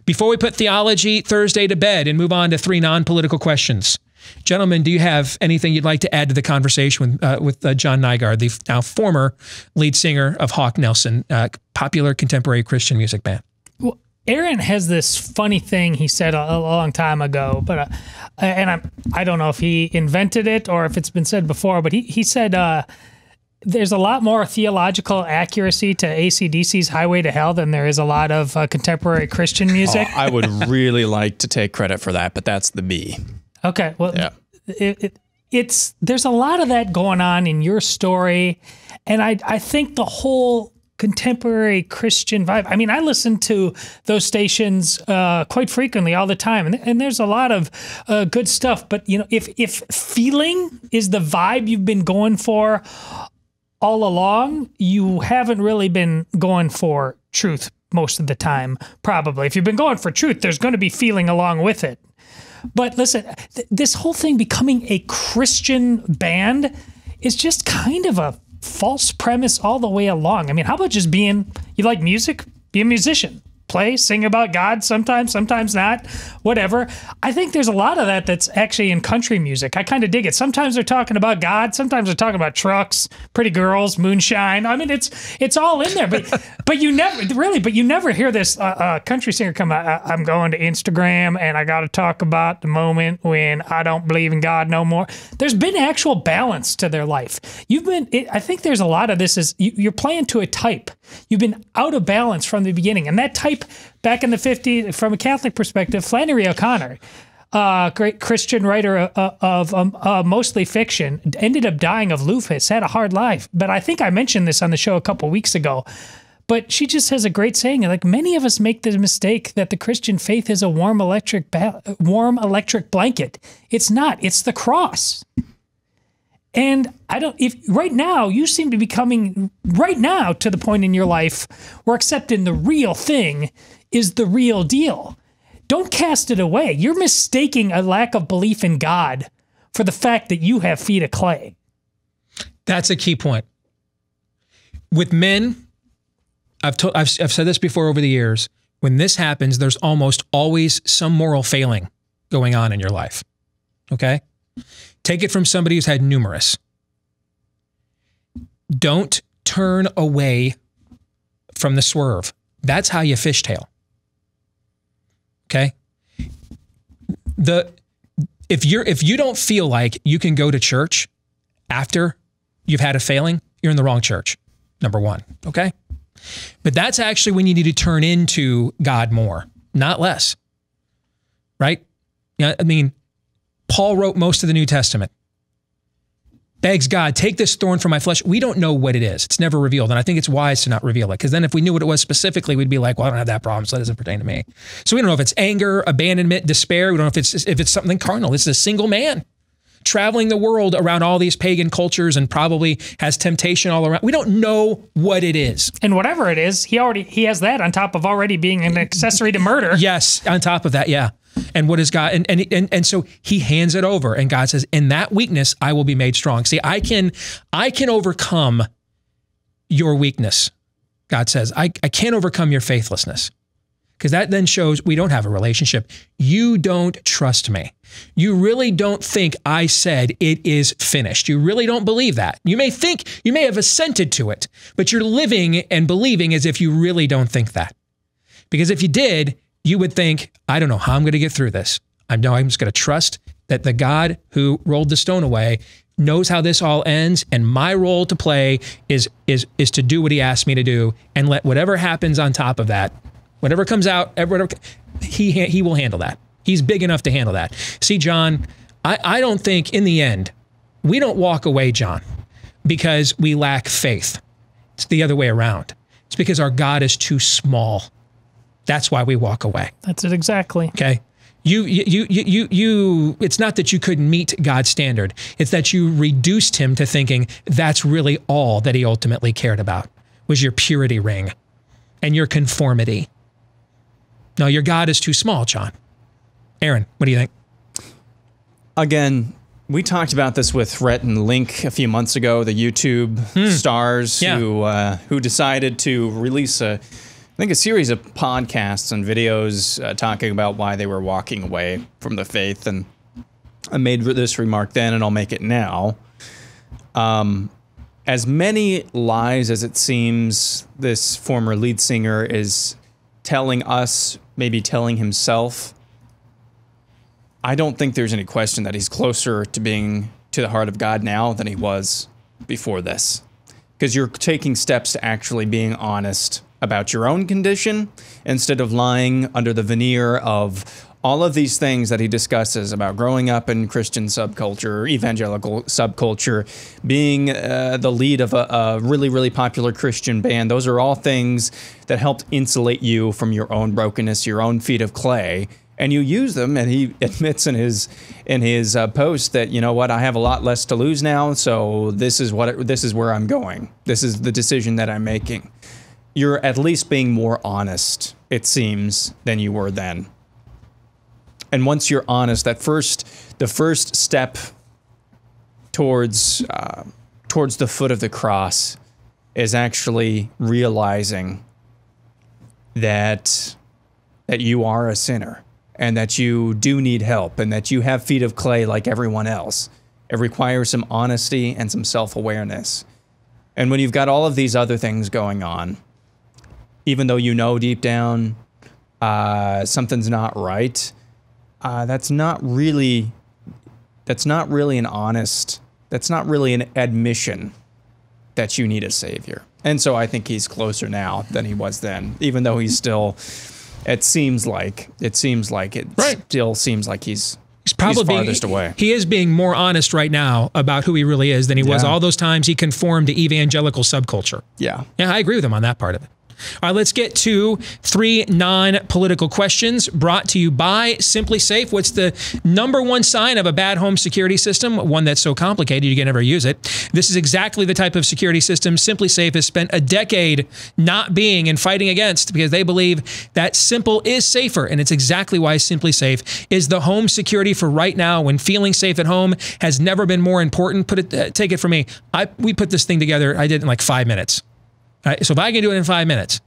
Speaker 1: Before we put Theology Thursday to bed and move on to 3 non-political questions, gentlemen, do you have anything you'd like to add to the conversation with John Nygaard, the now former lead singer of Hawk Nelson, popular contemporary Christian music band?
Speaker 9: Well, Aaron has this funny thing he said a long time ago, but I don't know if he invented it or if it's been said before, but he said there's a lot more theological accuracy to AC/DC's Highway to Hell than there is a lot of contemporary Christian music.
Speaker 2: I would really like to take credit for that, but that's the B.
Speaker 9: Okay, well, yeah. There's a lot of that going on in your story, and I think the whole contemporary Christian vibe. I mean, I listen to those stations quite frequently, all the time, and there's a lot of good stuff. But you know, if feeling is the vibe you've been going for all along, you haven't really been going for truth most of the time, probably. If you've been going for truth, there's going to be feeling along with it. But listen, this whole thing becoming a Christian band is just kind of a false premise all the way along. I mean, how about just you like music? Be a musician. play, sing about God sometimes, sometimes not, whatever. I think there's a lot of that that's actually in country music. I kind of dig it. Sometimes they're talking about God, sometimes they're talking about trucks, pretty girls, moonshine. I mean, it's all in there, but you never hear this country singer come out, I'm going to Instagram and I got to talk about the moment when I don't believe in God no more. There's been actual balance to their life. I think there's a lot of this is you're playing to a type. You've been out of balance from the beginning. And that type back in the 50s, from a Catholic perspective, Flannery O'Connor, great Christian writer of mostly fiction, ended up dying of lupus, had a hard life. But I think I mentioned this on the show a couple weeks ago. But she just has a great saying, like, many of us make the mistake that the Christian faith is a warm electric blanket. It's not. It's the cross. And right now, you seem to be coming right now to the point in your life where accepting the real thing is the real deal. Don't cast it away. You're mistaking a lack of belief in God for the fact that you have feet of clay.
Speaker 1: That's a key point. With men, I've said this before over the years, when this happens, there's almost always some moral failing going on in your life. Okay? Take it from somebody who's had numerous. Don't turn away from the swerve. That's how you fishtail. Okay? If you don't feel like you can go to church after you've had a failing, you're in the wrong church. Number one. Okay? But that's actually when you need to turn into God more, not less. Right? Yeah, I mean, Paul wrote most of the New Testament. Begs God, take this thorn from my flesh. We don't know what it is. It's never revealed. And I think it's wise to not reveal it, because then if we knew what it was specifically, we'd be like, well, I don't have that problem, so that doesn't pertain to me. So we don't know if it's anger, abandonment, despair. We don't know if it's something carnal. This is a single man traveling the world around all these pagan cultures and probably has temptation all around. We don't know what it is.
Speaker 9: And whatever it is, he has that on top of already being an accessory to murder.
Speaker 1: Yes, on top of that, yeah. And what is God? And so he hands it over, and God says, in that weakness, I will be made strong. See, I can overcome your weakness. God says, I can't overcome your faithlessness, because that then shows we don't have a relationship. You don't trust me. You really don't think I said it is finished. You really don't believe that. You may have assented to it, but you're living and believing as if you really don't think that. Because if you did, you would think, I don't know how I'm going to get through this. I'm just going to trust that the God who rolled the stone away knows how this all ends, and my role to play is to do what he asked me to do, and let whatever happens on top of that, whatever comes out, he will handle that. He's big enough to handle that. See, John, I don't think in the end, we don't walk away, John, because we lack faith. It's the other way around. It's because our God is too small. That's why we walk away.
Speaker 9: That's it exactly.
Speaker 1: Okay. It's not that you couldn't meet God's standard. It's that you reduced him to thinking that's really all that he ultimately cared about, was your purity ring and your conformity. No, your God is too small, John. Aaron, what do you think?
Speaker 2: Again, we talked about this with Rhett and Link a few months ago, the YouTube stars who decided to release a series of podcasts and videos talking about why they were walking away from the faith. And I made this remark then, and I'll make it now. As many lies as it seems this former lead singer is telling us, maybe telling himself, I don't think there's any question that he's closer to being to the heart of God now than he was before this. Because you're taking steps to actually being honest about your own condition instead of lying under the veneer of all of these things that he discusses about growing up in Christian subculture, evangelical subculture, being the lead of a really, really popular Christian band. Those are all things that helped insulate you from your own brokenness, your own feet of clay. And you use them, and he admits in his post that, you know what, I have a lot less to lose now, so this is where I'm going. This is the decision that I'm making. You're at least being more honest, it seems, than you were then. And once you're honest, the first step towards the foot of the cross is actually realizing that you are a sinner and that you do need help and that you have feet of clay like everyone else. It requires some honesty and some self-awareness. And when you've got all of these other things going on, even though you know deep down something's not right, that's not really an honest, that's not really an admission that you need a savior. And so I think he's closer now than he was then, even though he's still, it still seems like he's probably farthest away.
Speaker 1: He is being more honest right now about who he really is than he was all those times he conformed to evangelical subculture.
Speaker 2: Yeah.
Speaker 1: Yeah, I agree with him on that part of it. All right, let's get to 3 non-political questions brought to you by Simply Safe. What's the #1 sign of a bad home security system? One that's so complicated you can never use it. This is exactly the type of security system Simply Safe has spent a decade not being and fighting against, because they believe that simple is safer. And it's exactly why Simply Safe is the home security for right now, when feeling safe at home has never been more important. Take it from me. We put this thing together. I did it in like 5 minutes. So if I can do it in 5 minutes,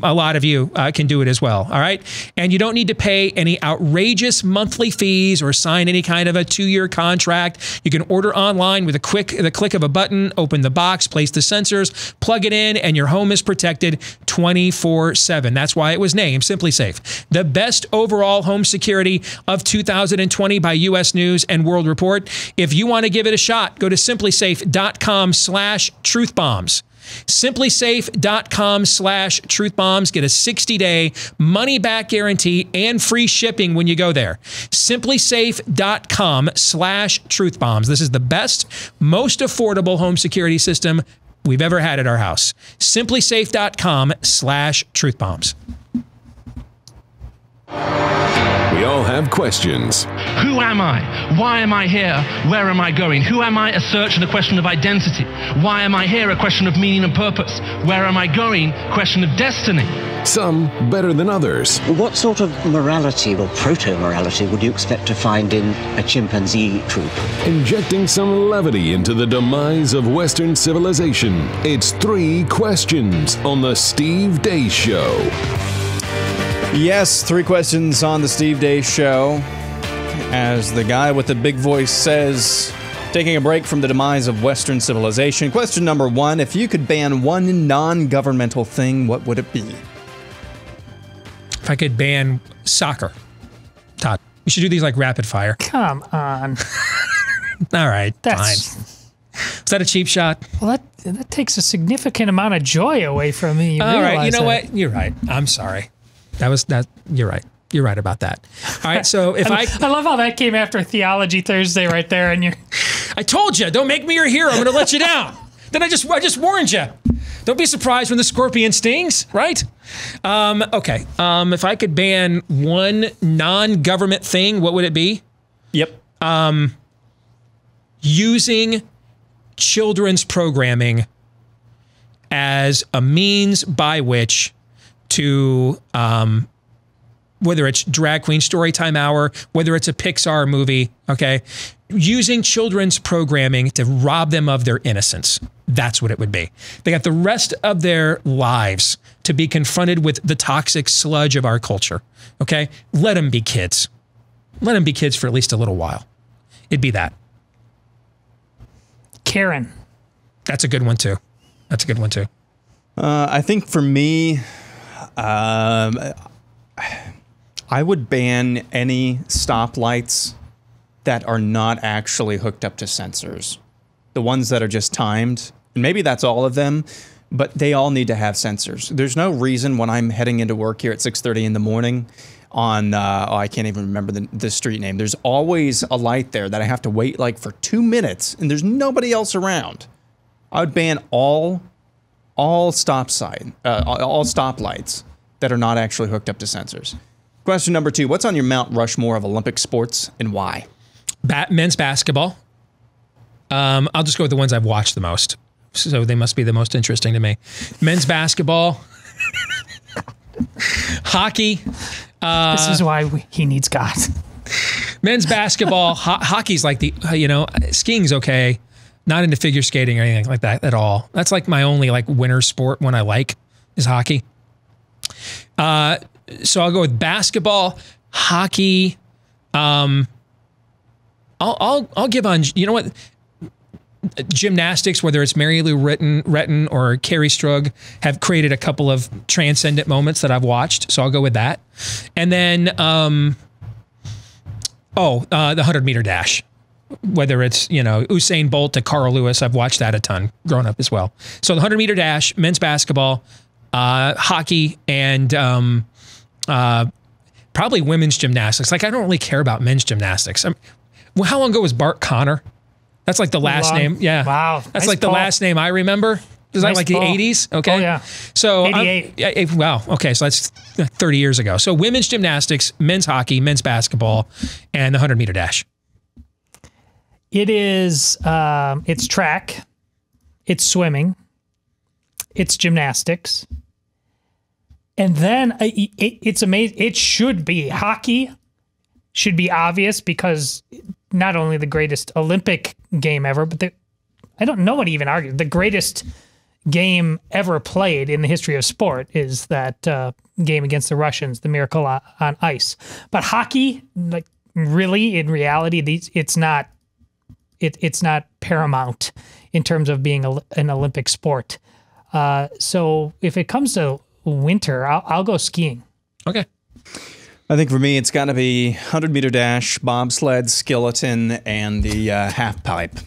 Speaker 1: a lot of you can do it as well. All right. And you don't need to pay any outrageous monthly fees or sign any kind of a 2-year contract. You can order online with the click of a button, open the box, place the sensors, plug it in, and your home is protected 24/7. That's why it was named Simply Safe, the best overall home security of 2020 by U.S. News and World Report. If you want to give it a shot, go to simplysafe.com/truthbombs. simplysafe.com/truthbombs. Get a 60-day money-back guarantee and free shipping when you go there. simplysafe.com/truthbombs. This is the best, most affordable home security system we've ever had at our house. simplysafe.com/truthbombs.
Speaker 11: We all have questions.
Speaker 12: Who am I? Why am I here? Where am I going? Who am I? A search and a question of identity. Why am I here? A question of meaning and purpose. Where am I going? Question of destiny.
Speaker 11: Some better than others.
Speaker 13: What sort of morality or proto-morality would you expect to find in a chimpanzee troop?
Speaker 11: Injecting some levity into the demise of Western civilization. It's 3 questions on the Steve Deace Show.
Speaker 2: Yes, 3 questions on the Steve Deace Show. As the guy with the big voice says, taking a break from the demise of Western civilization. Question number 1, if you could ban one non-governmental thing, what would it be?
Speaker 1: If I could ban soccer. Todd, we should do these like rapid fire.
Speaker 9: Come on.
Speaker 1: All right, fine. Is that a cheap shot?
Speaker 9: Well, that takes a significant amount of joy away from me.
Speaker 1: All right, you know what? You're right. I'm sorry. You're right. You're right about that. All right, so if I
Speaker 9: love how that came after Theology Thursday right there, and
Speaker 1: I told you, don't make me your hero. I'm going to let you down. Then I just warned you. Don't be surprised when the scorpion stings, right? Okay. If I could ban one non-government thing, what would it be?
Speaker 2: Yep.
Speaker 1: Using children's programming as a means by which to, whether it's Drag Queen Storytime Hour, whether it's a Pixar movie, okay, using children's programming to rob them of their innocence. That's what it would be. They got the rest of their lives to be confronted with the toxic sludge of our culture, okay? Let them be kids. Let them be kids for at least a little while. It'd be that.
Speaker 9: Karen.
Speaker 1: That's a good one, too. That's a good one, too.
Speaker 2: I think for me, I would ban any stoplights that are not actually hooked up to sensors. The ones that are just timed, and maybe that's all of them, but they all need to have sensors. There's no reason when I'm heading into work here at 6:30 in the morning on, I can't even remember the street name. There's always a light there that I have to wait like for 2 minutes, and there's nobody else around. I would ban all stoplights that are not actually hooked up to sensors. Question number 2, what's on your Mount Rushmore of Olympic sports and why?
Speaker 1: Men's basketball. I'll just go with the ones I've watched the most. So they must be the most interesting to me. Men's basketball. Hockey.
Speaker 9: This is why he needs God.
Speaker 1: Men's basketball. Hockey's like skiing's okay. Not into figure skating or anything like that at all. That's like my only like winter sport one I like is hockey. So I'll go with basketball, hockey. I'll give on, you know what? Gymnastics, whether it's Mary Lou Retton or Carrie Strug, have created a couple of transcendent moments that I've watched. So I'll go with that. And then, the 100-meter dash. Whether it's, Usain Bolt to Carl Lewis, I've watched that a ton growing up as well. So the 100-meter dash, men's basketball, hockey, and probably women's gymnastics. Like, I don't really care about men's gymnastics. How long ago was Bart Connor? That's like the last name. Yeah.
Speaker 9: Wow.
Speaker 1: That's nice like the last name I remember. Is that like the 80s? Okay.
Speaker 9: Oh, yeah.
Speaker 1: So
Speaker 9: 88.
Speaker 1: Wow. Okay. So that's 30 years ago. So women's gymnastics, men's hockey, men's basketball, and the 100-meter dash.
Speaker 9: It is, it's track, it's swimming, it's gymnastics. And then it's amazing. It should be hockey, should be obvious because not only the greatest Olympic game ever, but I don't know what to even argue. The greatest game ever played in the history of sport is that game against the Russians, the Miracle on Ice. But hockey, like really, in reality, it's not paramount in terms of being an Olympic sport. So if it comes to winter, I'll go skiing.
Speaker 1: Okay.
Speaker 2: I think for me, it's got to be 100-meter dash, bobsled, skeleton, and the half pipe.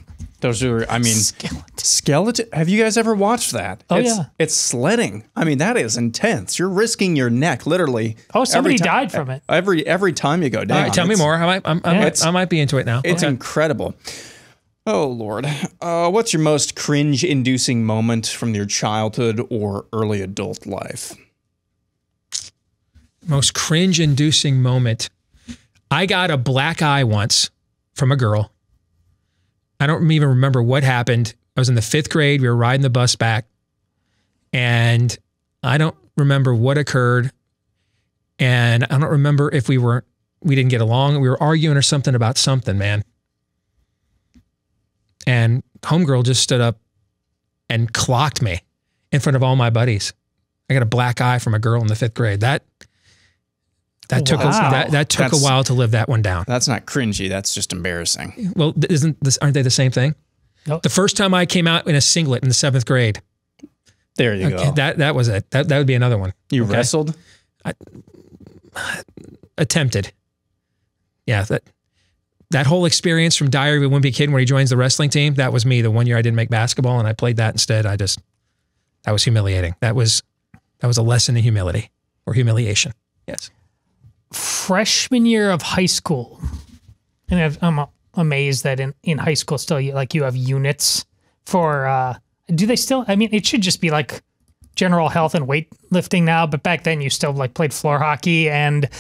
Speaker 2: Those are, skeleton. Have you guys ever watched that?
Speaker 9: Oh, yeah.
Speaker 2: It's sledding. I mean, that is intense. You're risking your neck, literally.
Speaker 9: Oh, somebody died from it.
Speaker 2: Every time you go down.
Speaker 1: All right, tell me more. I might be into it now.
Speaker 2: It's incredible. Oh, Lord. What's your most cringe-inducing moment from your childhood or early adult life?
Speaker 1: Most cringe-inducing moment. I got a black eye once from a girl. I don't even remember what happened. I was in the 5th grade. We were riding the bus back. And I don't remember what occurred. And I don't remember if we didn't get along. We were arguing or something about something, man. And homegirl just stood up and clocked me in front of all my buddies. I got a black eye from a girl in the 5th grade. That took a while to live that one down.
Speaker 2: That's not cringy. That's just embarrassing.
Speaker 1: Well, aren't they the same thing?
Speaker 9: Nope.
Speaker 1: The first time I came out in a singlet in the 7th grade.
Speaker 2: There you go.
Speaker 1: That was it. That would be another one.
Speaker 2: You wrestled?
Speaker 1: Attempted. Yeah. That whole experience from Diary of a Wimpy Kid where he joins the wrestling team, that was me. The one year I didn't make basketball and I played that instead. That was humiliating. That was a lesson in humility or humiliation. Yes.
Speaker 9: Freshman year of high school. And I'm amazed that in high school still you have units for, do they still, it should just be like general health and weightlifting now, but back then you still played floor hockey and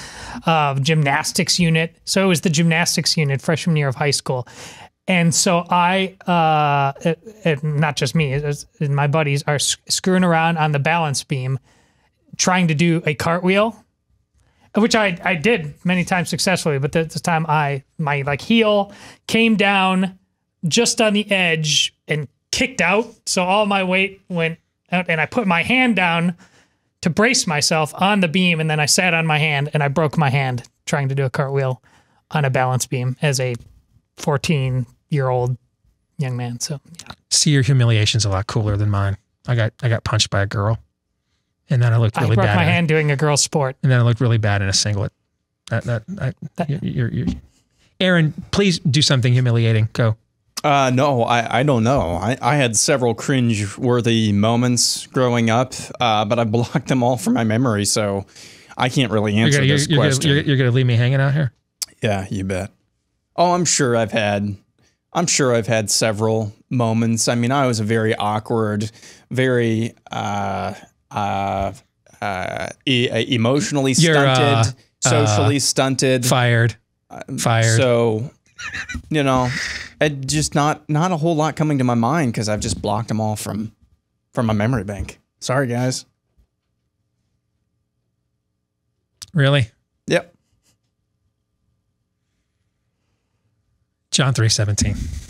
Speaker 9: gymnastics unit. So it was the gymnastics unit freshman year of high school. And so I, not just me, my buddies are screwing around on the balance beam, trying to do a cartwheel, which I did many times successfully, but this time my heel came down just on the edge and kicked out. So all my weight went out and I put my hand down to brace myself on the beam. And then I sat on my hand and I broke my hand trying to do a cartwheel on a balance beam as a 14-year-old young man. So yeah.
Speaker 1: See, your humiliation's a lot cooler than mine. I got punched by a girl. And then I looked really bad.
Speaker 9: I broke my hand doing a girl sport.
Speaker 1: And then I looked really bad in a singlet. Aaron, please do something humiliating. Go.
Speaker 2: No, I don't know. I had several cringe-worthy moments growing up, but I blocked them all from my memory, so I can't really answer this question.
Speaker 1: You're going to leave me hanging out here?
Speaker 2: Yeah, you bet. Oh, I'm sure I've had several moments. I mean, I was a very awkward, very emotionally stunted, socially stunted.
Speaker 1: Fired.
Speaker 2: So, just not a whole lot coming to my mind because I've just blocked them all from my memory bank. Sorry, guys.
Speaker 1: Really?
Speaker 2: Yep.
Speaker 1: John 3:17.